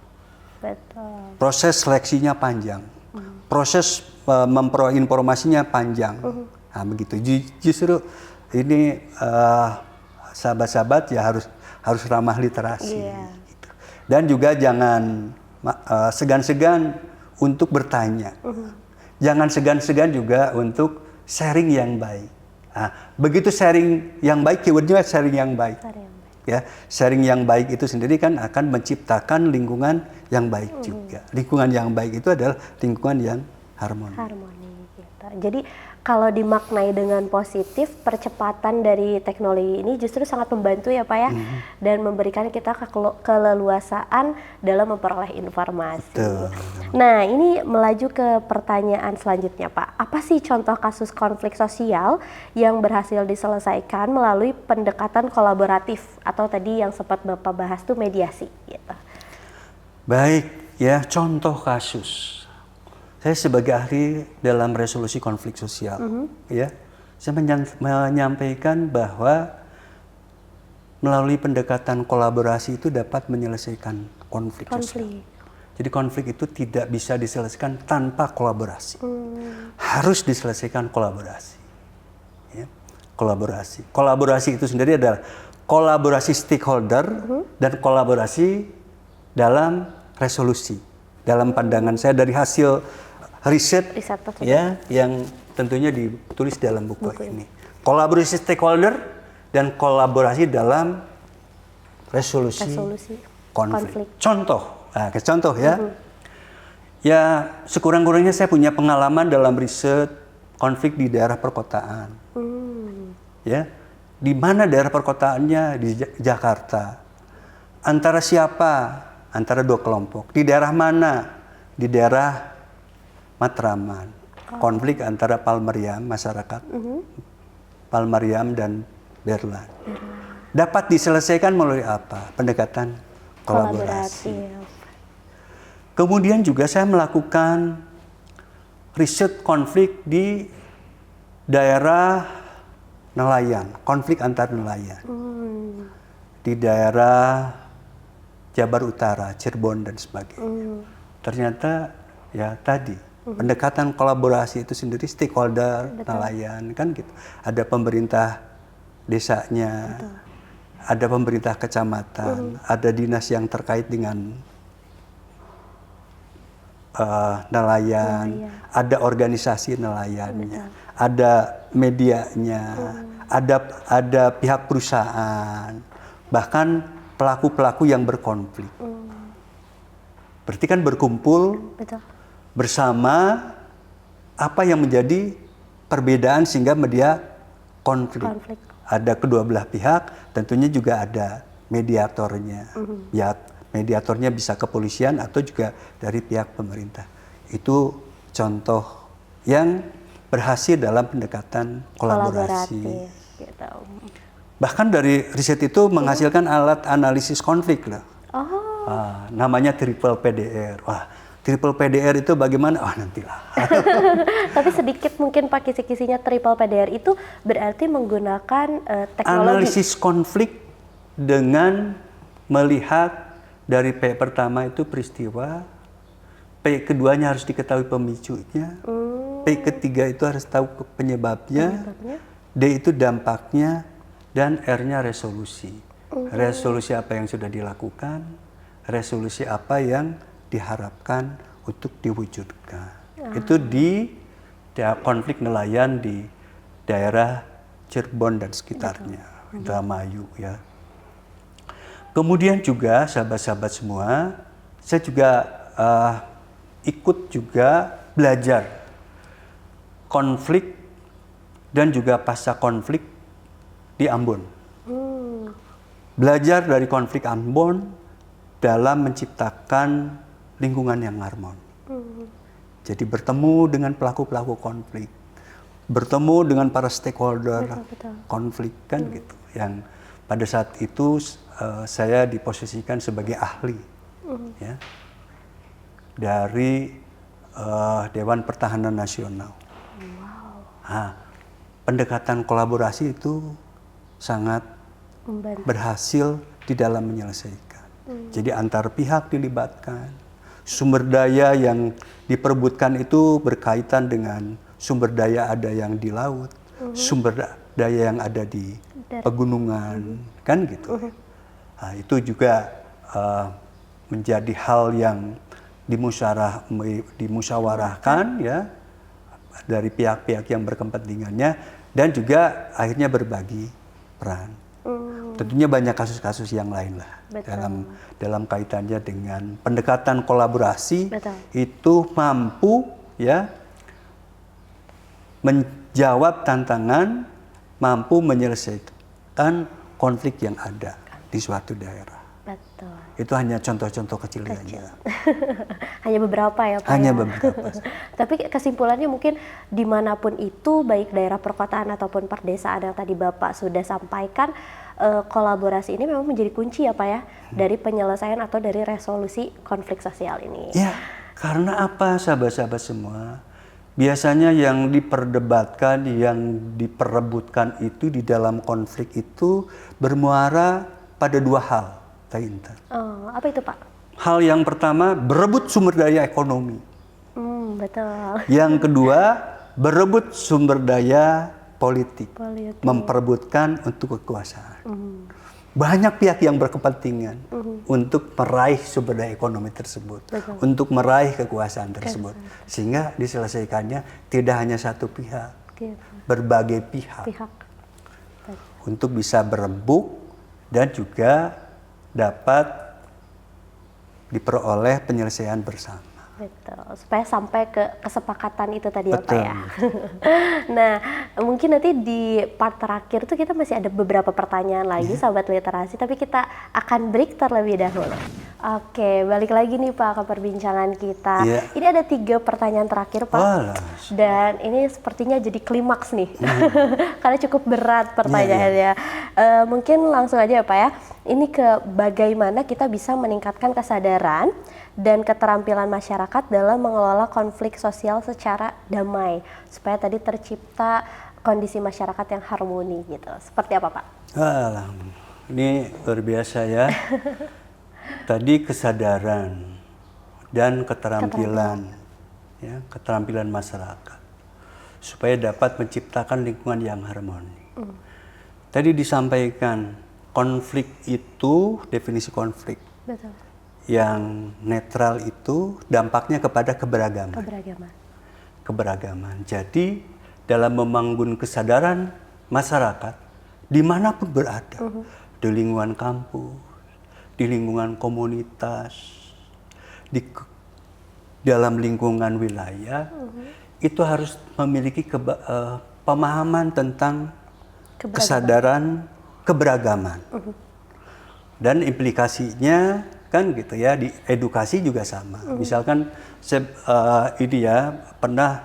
Betul. Proses seleksinya panjang, proses memperoleh informasinya panjang. Nah begitu. Justru ini sahabat-sahabat ya harus ramah literasi. Gitu. Dan juga jangan segan-segan untuk bertanya. Jangan segan-segan juga untuk sharing yang baik. Nah, begitu sharing yang baik, keywordnya sharing yang baik. Ya, sharing yang baik itu sendiri kan akan menciptakan lingkungan yang baik juga. Lingkungan yang baik itu adalah lingkungan yang harmoni. Gitu. Jadi kalau dimaknai dengan positif, percepatan dari teknologi ini justru sangat membantu ya Pak ya, dan memberikan kita keleluasaan dalam memperoleh informasi. Betul. Nah ini melaju ke pertanyaan selanjutnya Pak, apa sih contoh kasus konflik sosial yang berhasil diselesaikan melalui pendekatan kolaboratif atau tadi yang sempat Bapak bahas tuh mediasi gitu. Baik ya, contoh kasus. Saya sebagai ahli dalam resolusi konflik sosial, ya, saya menyampaikan bahwa melalui pendekatan kolaborasi itu dapat menyelesaikan konflik sosial. Jadi konflik itu tidak bisa diselesaikan tanpa kolaborasi, harus diselesaikan kolaborasi. Ya. Kolaborasi itu sendiri adalah kolaborasi stakeholder dan kolaborasi dalam resolusi. Dalam pandangan saya dari hasil riset ya yang tentunya ditulis dalam buku ini. Kolaborasi stakeholder dan kolaborasi dalam resolusi konflik. Contoh ya. Ya, sekurang-kurangnya saya punya pengalaman dalam riset konflik di daerah perkotaan. Ya, di mana daerah perkotaannya? Di Jakarta. Antara siapa? Antara dua kelompok. Di daerah mana? Di daerah Matraman. Konflik antara Palmeriam, masyarakat Palmeriam dan Berlan. Dapat diselesaikan melalui apa? Pendekatan kolaborasi. Kemudian juga saya melakukan riset konflik di daerah nelayan, konflik antar nelayan. Di daerah Jabar Utara, Cirebon dan sebagainya. Ternyata ya tadi pendekatan kolaborasi itu sendiri, stakeholder, nelayan kan gitu. Ada pemerintah desanya, ada pemerintah kecamatan, ada dinas yang terkait dengan nelayan, ada organisasi nelayannya, ada medianya, ada pihak perusahaan, bahkan pelaku-pelaku yang berkonflik. Berarti kan berkumpul bersama apa yang menjadi perbedaan sehingga media konflik. Ada kedua belah pihak, tentunya juga ada mediatornya. Ya, mediatornya bisa kepolisian atau juga dari pihak pemerintah. Itu contoh yang berhasil dalam pendekatan kolaborasi. Gitu. Bahkan dari riset itu menghasilkan alat analisis konflik loh. Namanya triple PDR. Wah, triple PDR itu bagaimana? Nantilah. Tapi sedikit mungkin Pak kisi-kisinya triple PDR itu berarti menggunakan teknologi. Analisis konflik dengan melihat dari P pertama itu peristiwa, P keduanya harus diketahui pemicunya, P ketiga itu harus tahu penyebabnya, D itu dampaknya, dan R-nya resolusi. Resolusi apa yang sudah dilakukan, resolusi apa yang diharapkan untuk diwujudkan. Itu di konflik nelayan di daerah Cirebon dan sekitarnya, Indramayu ya. Kemudian juga sahabat-sahabat semua, saya juga ikut juga belajar konflik dan juga pasca konflik di Ambon. Belajar dari konflik Ambon dalam menciptakan lingkungan yang harmoni. Jadi bertemu dengan pelaku-pelaku konflik, bertemu dengan para stakeholder konflik kan gitu. Yang pada saat itu saya diposisikan sebagai ahli ya, dari Dewan Pertahanan Nasional. Pendekatan kolaborasi itu sangat berhasil di dalam menyelesaikan. Jadi antar pihak dilibatkan, sumber daya yang diperebutkan itu berkaitan dengan sumber daya ada yang di laut, sumber daya yang ada di pegunungan, kan gitu. Itu juga menjadi hal yang dimusyawarahkan ya dari pihak-pihak yang berkepentingannya, dan juga akhirnya berbagi peran. Tentunya banyak kasus-kasus yang lain lah dalam kaitannya dengan pendekatan kolaborasi. Itu mampu ya menjawab tantangan, mampu menyelesaikan konflik yang ada di suatu daerah. Betul. Itu hanya contoh-contoh kecil aja. Hanya beberapa ya Pak? Hanya ya? beberapa. Tapi kesimpulannya mungkin dimanapun itu, baik daerah perkotaan ataupun perdesaan yang tadi Bapak sudah sampaikan, kolaborasi ini memang menjadi kunci ya Pak ya, dari penyelesaian atau dari resolusi konflik sosial ini. Ya, karena apa sahabat-sahabat semua? Biasanya yang diperdebatkan, yang diperebutkan itu di dalam konflik itu bermuara pada dua hal. Apa itu Pak? Hal yang pertama, berebut sumber daya ekonomi. Betul. Yang kedua, berebut sumber daya politik. Memperebutkan untuk kekuasaan. Banyak pihak yang berkepentingan untuk meraih sumber daya ekonomi tersebut, untuk meraih kekuasaan tersebut, sehingga diselesaikannya tidak hanya satu pihak, berbagai pihak. Untuk bisa berembuk dan juga dapat diperoleh penyelesaian bersama. Betul, supaya sampai ke kesepakatan itu tadi ya Pak Betul. ya. Nah, mungkin nanti di part terakhir tuh kita masih ada beberapa pertanyaan lagi sahabat literasi, tapi kita akan break terlebih dahulu. Oke, balik lagi nih Pak ke perbincangan kita. Iya. Ini ada 3 pertanyaan terakhir Pak. Walah. Dan ini sepertinya jadi klimaks nih, karena cukup berat pertanyaannya. Mungkin langsung aja ya Pak ya, ini ke bagaimana kita bisa meningkatkan kesadaran dan keterampilan masyarakat dalam mengelola konflik sosial secara damai, supaya tadi tercipta kondisi masyarakat yang harmoni gitu. Seperti apa Pak? Walah, ini luar biasa ya. Tadi kesadaran dan keterampilan, ya, keterampilan masyarakat supaya dapat menciptakan lingkungan yang harmoni. Tadi disampaikan konflik itu, definisi konflik Betul. yang netral itu dampaknya kepada keberagaman. Keberagaman. Jadi dalam membangun kesadaran masyarakat dimanapun berada, di lingkungan kampus, di lingkungan komunitas, dalam lingkungan wilayah, itu harus memiliki pemahaman tentang kesadaran keberagaman. Dan implikasinya kan gitu ya, di edukasi juga sama. Misalkan saya ini ya pernah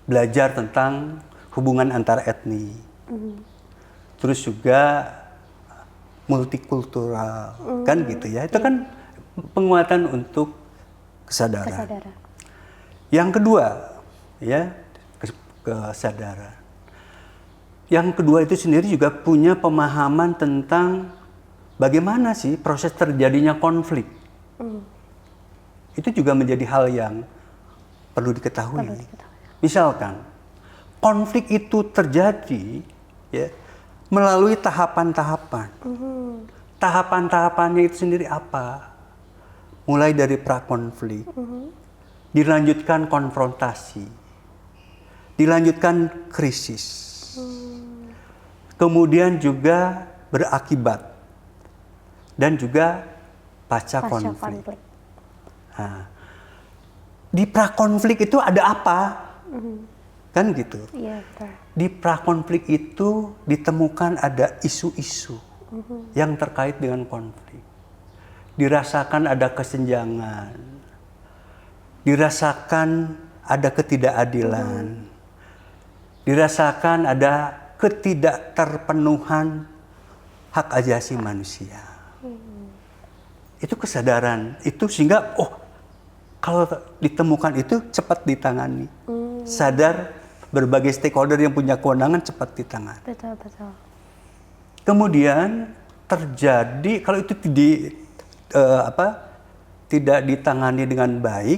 belajar tentang hubungan antar etnis. Terus juga multikultural, kan gitu ya. Itu kan penguatan untuk kesadaran. Yang kedua, ya, kesadaran. Yang kedua itu sendiri juga punya pemahaman tentang bagaimana sih proses terjadinya konflik. Itu juga menjadi hal yang perlu diketahui. Misalkan, konflik itu terjadi ya, melalui tahapan-tahapan. Tahapan-tahapannya itu sendiri apa? Mulai dari prakonflik, dilanjutkan konfrontasi, dilanjutkan krisis, kemudian juga berakibat, dan juga pasca konflik. Nah, di prakonflik itu ada apa? Kan gitu. Iya, betul. Di prakonflik itu ditemukan ada isu-isu yang terkait dengan konflik. Dirasakan ada kesenjangan, dirasakan ada ketidakadilan, dirasakan ada ketidakterpenuhan hak asasi manusia. Itu kesadaran, itu sehingga kalau ditemukan itu cepat ditangani. Sadar berbagai stakeholder yang punya kewenangan cepat ditangani. Betul, betul. Kemudian terjadi kalau itu tidak ditangani dengan baik,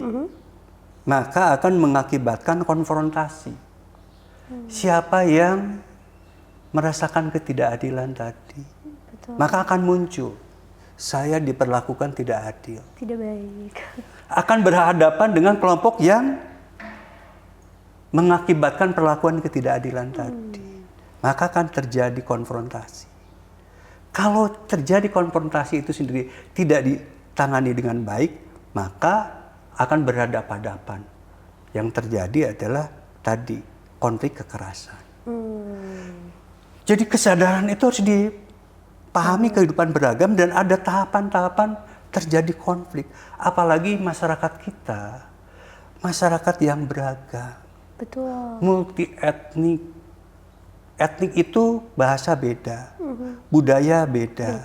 maka akan mengakibatkan konfrontasi. Siapa yang merasakan ketidakadilan tadi, maka akan muncul, saya diperlakukan tidak adil. Tidak baik. Akan berhadapan dengan kelompok yang mengakibatkan perlakuan ketidakadilan tadi. Maka akan terjadi konfrontasi. Kalau terjadi konfrontasi itu sendiri tidak ditangani dengan baik, maka akan berhadapan-hadapan. Yang terjadi adalah tadi konflik kekerasan. Jadi kesadaran itu harus dipahami kehidupan beragam dan ada tahapan-tahapan terjadi konflik. Apalagi masyarakat kita, masyarakat yang beragam. Betul. Multi etnik. Etnik itu bahasa beda, budaya beda,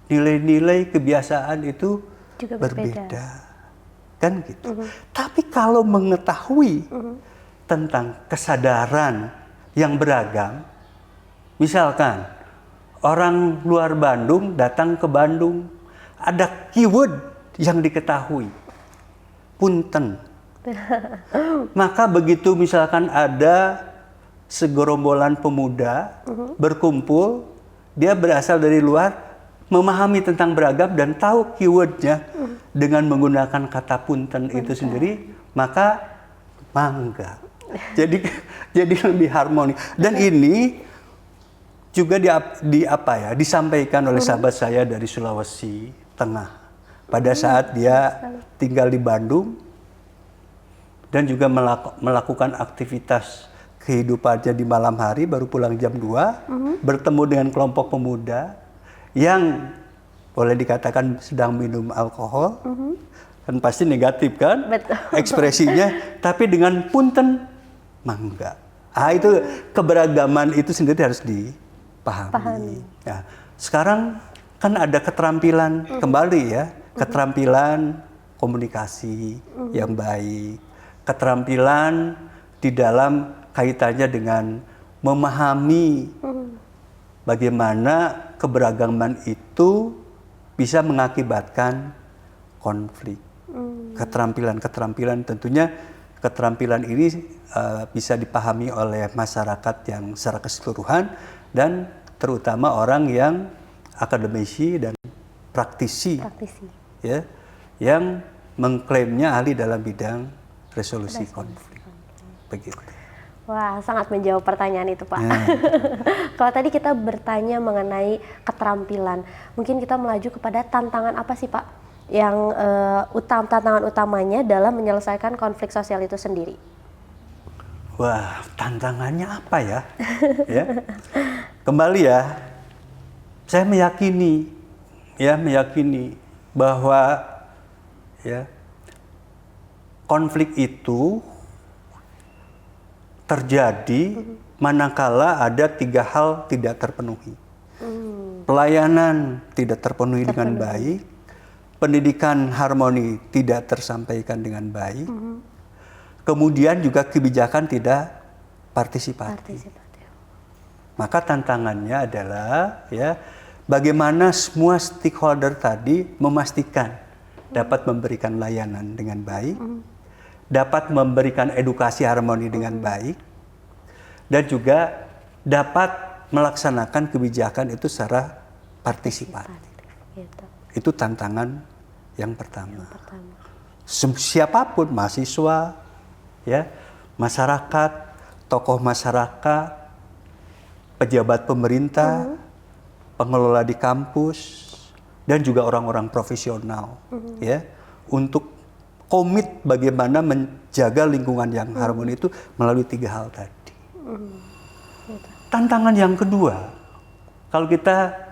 nilai-nilai kebiasaan itu juga berbeda. Kan gitu. Tapi kalau mengetahui tentang kesadaran yang beragam, misalkan orang luar Bandung datang ke Bandung, ada keyword yang diketahui, punten. Maka begitu misalkan ada segerombolan pemuda berkumpul, dia berasal dari luar, memahami tentang beragam dan tahu keywordnya dengan menggunakan kata punten itu sendiri, maka mangga. Jadi lebih harmoni. Dan ini juga disampaikan oleh sahabat saya dari Sulawesi Tengah, pada saat dia tinggal di Bandung dan juga melakukan aktivitas kehidupannya di malam hari, baru pulang jam 2, bertemu dengan kelompok pemuda yang boleh dikatakan sedang minum alkohol, kan pasti negatif kan. Betul. Ekspresinya, tapi dengan punten mangga. Itu keberagaman itu sendiri harus dipahami. Nah, sekarang kan ada keterampilan kembali ya, keterampilan komunikasi yang baik, keterampilan di dalam kaitannya dengan memahami bagaimana keberagaman itu bisa mengakibatkan konflik. Keterampilan-keterampilan tentunya keterampilan ini bisa dipahami oleh masyarakat yang secara keseluruhan dan terutama orang yang akademisi dan praktisi. Ya, yang mengklaimnya ahli dalam bidang resolusi konflik. Begitu. Wah, sangat menjawab pertanyaan itu, Pak. Kalau tadi kita bertanya mengenai keterampilan, mungkin kita melaju kepada tantangan apa sih, Pak, yang tantangan utamanya dalam menyelesaikan konflik sosial itu sendiri? Wah, tantangannya apa ya? Ya. Kembali ya, saya meyakini bahwa ya konflik itu terjadi manakala ada 3 hal tidak terpenuhi. Pelayanan tidak terpenuhi dengan baik, pendidikan harmoni tidak tersampaikan dengan baik, kemudian juga kebijakan tidak partisipatif. Maka tantangannya adalah ya bagaimana semua stakeholder tadi memastikan dapat memberikan layanan dengan baik, dapat memberikan edukasi harmoni dengan baik, dan juga dapat melaksanakan kebijakan itu secara partisipatif. Itu tantangan yang pertama. Siapapun, mahasiswa, ya, masyarakat, tokoh masyarakat, pejabat pemerintah, pengelola di kampus, dan juga orang-orang profesional, ya, untuk komit bagaimana menjaga lingkungan yang harmoni itu melalui 3 hal tadi. Tantangan yang kedua, kalau kita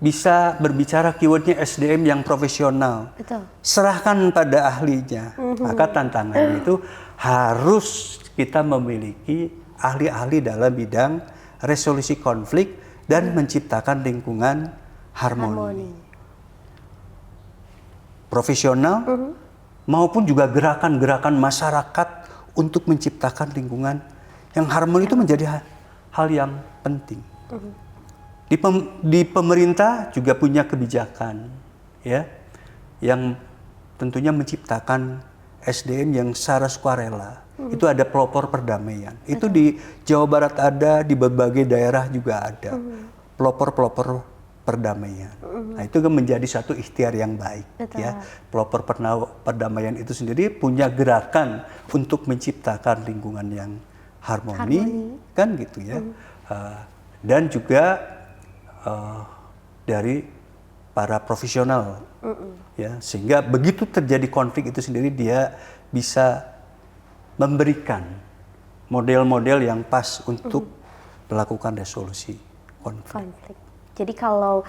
bisa berbicara keywordnya SDM yang profesional, serahkan pada ahlinya. Maka tantangan itu harus kita memiliki ahli-ahli dalam bidang resolusi konflik dan menciptakan lingkungan harmoni. Profesional maupun juga gerakan-gerakan masyarakat untuk menciptakan lingkungan yang harmoni itu menjadi hal yang penting. Di pemerintah juga punya kebijakan, ya, yang tentunya menciptakan SDM yang secara sukarela. Itu ada pelopor perdamaian. Itu di Jawa Barat ada, di berbagai daerah juga ada pelopor-pelopor perdamaian. Nah, itu kan menjadi satu ikhtiar yang baik. Ya. Pelopor perdamaian itu sendiri punya gerakan untuk menciptakan lingkungan yang harmoni. Kan gitu ya. Dan juga dari para profesional, ya, sehingga begitu terjadi konflik itu sendiri dia bisa memberikan model-model yang pas untuk melakukan resolusi konflik. Jadi kalau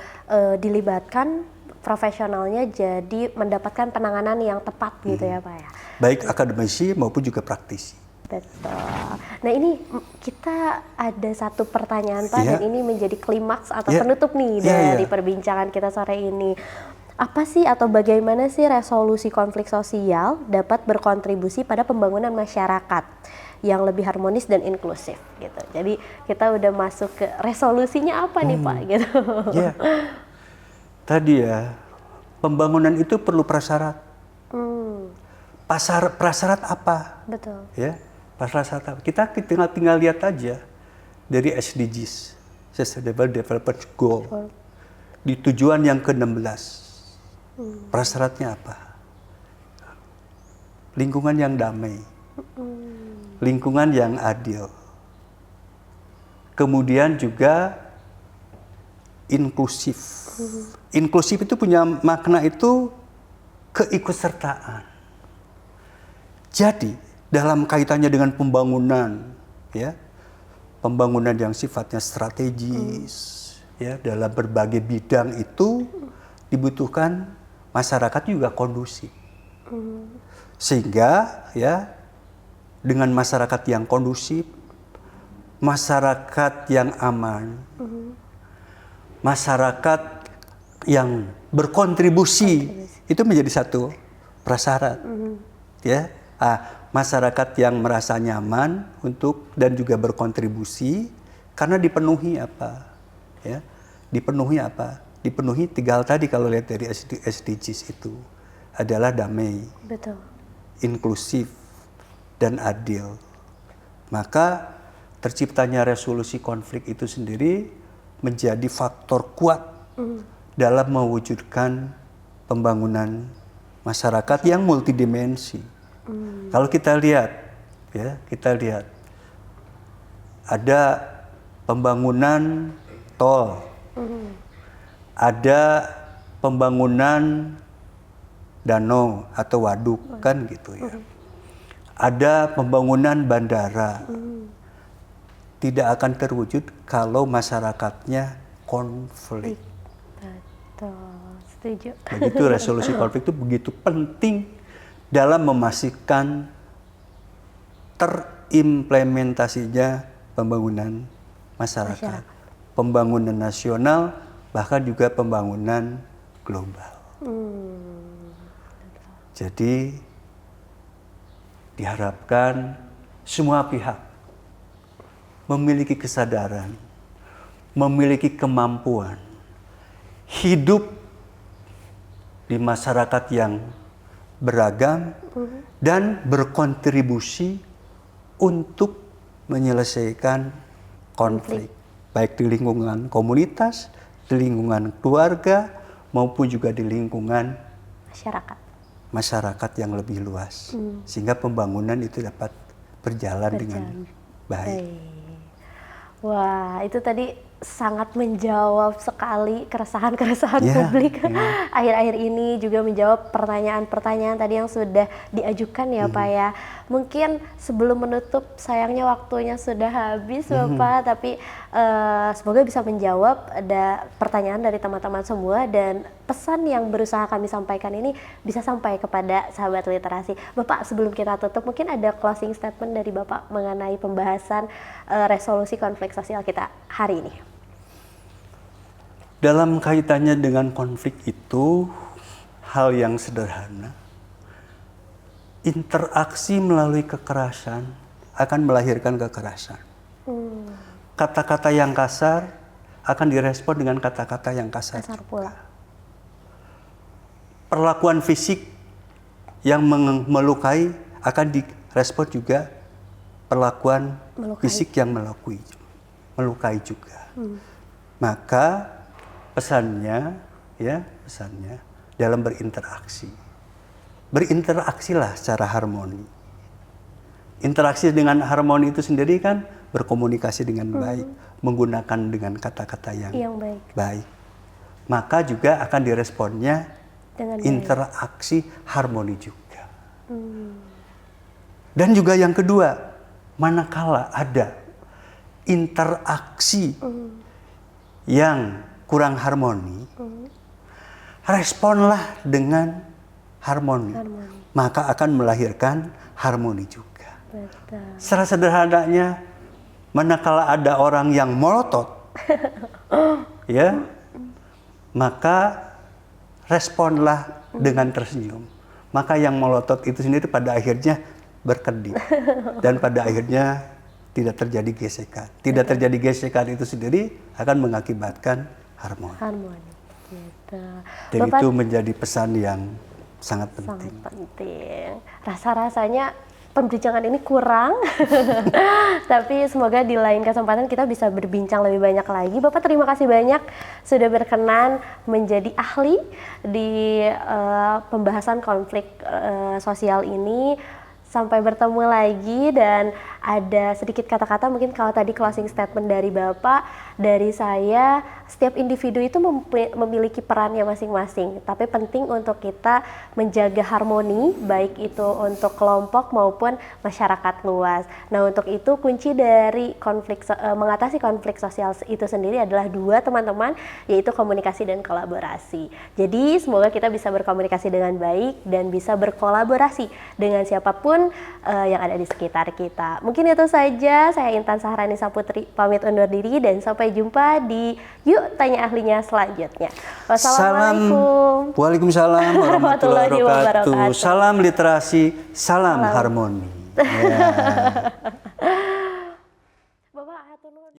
dilibatkan profesionalnya jadi mendapatkan penanganan yang tepat gitu ya, Pak ya. Baik akademisi maupun juga praktisi. Betul. Nah, ini kita ada satu pertanyaan, Pak, dan ini menjadi klimaks atau penutup nih dari perbincangan kita sore ini. Apa sih atau bagaimana sih resolusi konflik sosial dapat berkontribusi pada pembangunan masyarakat yang lebih harmonis dan inklusif gitu. Jadi kita udah masuk ke resolusinya apa nih, Pak gitu. Ya. Tadi ya, pembangunan itu perlu prasyarat. Prasyarat apa? Betul. Ya. Prasyarat apa? Kita tinggal lihat aja dari SDGs, Sustainable Development Goal. Di tujuan yang ke-16. Prasyaratnya apa? Lingkungan yang damai. Lingkungan yang adil. Kemudian juga inklusif. Inklusif itu punya makna itu keikutsertaan. Jadi dalam kaitannya dengan pembangunan, ya, pembangunan yang sifatnya strategis, ya, dalam berbagai bidang itu dibutuhkan masyarakat juga kondusif. Sehingga, ya, dengan masyarakat yang kondusif, masyarakat yang aman, masyarakat yang berkontribusi, itu menjadi satu prasyarat, ya. Masyarakat yang merasa nyaman untuk dan juga berkontribusi karena dipenuhi apa, ya, dipenuhi apa? Dipenuhi 3 hal tadi kalau lihat dari SDGs itu adalah damai, Betul. inklusif, dan adil. Maka terciptanya resolusi konflik itu sendiri menjadi faktor kuat dalam mewujudkan pembangunan masyarakat yang multidimensi. Kalau kita lihat, ya, kita lihat ada pembangunan tol, ada pembangunan danau atau waduk, kan gitu ya. Ada pembangunan bandara. Tidak akan terwujud kalau masyarakatnya konflik. Betul, setuju. Begitu resolusi konflik itu begitu penting dalam memastikan terimplementasinya pembangunan masyarakat, pembangunan nasional, bahkan juga pembangunan global. Jadi diharapkan semua pihak memiliki kesadaran, memiliki kemampuan hidup di masyarakat yang beragam dan berkontribusi untuk menyelesaikan konflik, baik di lingkungan komunitas, di lingkungan keluarga, maupun juga di lingkungan masyarakat yang lebih luas, sehingga pembangunan itu dapat berjalan dengan baik. Wah, itu tadi sangat menjawab sekali keresahan-keresahan publik akhir-akhir ini, juga menjawab pertanyaan-pertanyaan tadi yang sudah diajukan ya Pak ya. Mungkin sebelum menutup, sayangnya waktunya sudah habis Bapak, tapi semoga bisa menjawab ada pertanyaan dari teman-teman semua, dan pesan yang berusaha kami sampaikan ini bisa sampai kepada sahabat literasi. Bapak, sebelum kita tutup, mungkin ada closing statement dari Bapak mengenai pembahasan resolusi konflik sosial kita hari ini. Dalam kaitannya dengan konflik itu, hal yang sederhana, interaksi melalui kekerasan akan melahirkan kekerasan. Kata-kata yang kasar akan direspon dengan kata-kata yang kasar pula. Perlakuan fisik yang melukai akan direspon juga perlakuan fisik yang melukai juga. Maka pesannya, ya, pesannya dalam berinteraksilah secara harmoni. Interaksi dengan harmoni itu sendiri kan berkomunikasi dengan baik, menggunakan dengan kata-kata yang baik. Maka juga akan diresponnya dengan interaksi harmoni juga. Dan juga yang kedua, manakala ada interaksi yang kurang harmoni, responlah dengan harmoni, maka akan melahirkan harmoni juga. Secara sederhananya, manakala ada orang yang melotot, ya, maka responlah dengan tersenyum. Maka yang melotot itu sendiri pada akhirnya berkedip, dan pada akhirnya tidak terjadi gesekan. Tidak terjadi gesekan itu sendiri akan mengakibatkan harmoni. Gitu. Dan Bapak, itu menjadi pesan yang sangat penting. Rasa-rasanya perbincangan ini kurang, tapi semoga di lain kesempatan kita bisa berbincang lebih banyak lagi. Bapak, terima kasih banyak sudah berkenan menjadi ahli di pembahasan konflik sosial ini. Sampai bertemu lagi, dan ada sedikit kata-kata mungkin kalau tadi closing statement dari Bapak, dari saya, setiap individu itu memiliki perannya masing-masing, tapi penting untuk kita menjaga harmoni, baik itu untuk kelompok maupun masyarakat luas. Nah, untuk itu kunci dari mengatasi konflik sosial itu sendiri adalah dua, teman-teman, yaitu komunikasi dan kolaborasi. Jadi, semoga kita bisa berkomunikasi dengan baik dan bisa berkolaborasi dengan siapapun yang ada di sekitar kita. Mungkin itu saja, saya Intan Sahrani Saputri pamit undur diri dan sampai jumpa di Yuk Tanya Ahlinya selanjutnya. Wassalamualaikum. Waalaikumsalam warahmatullahi wabarakatuh. Salam literasi, salam harmoni. Ya. Bapak, hatur nuhun.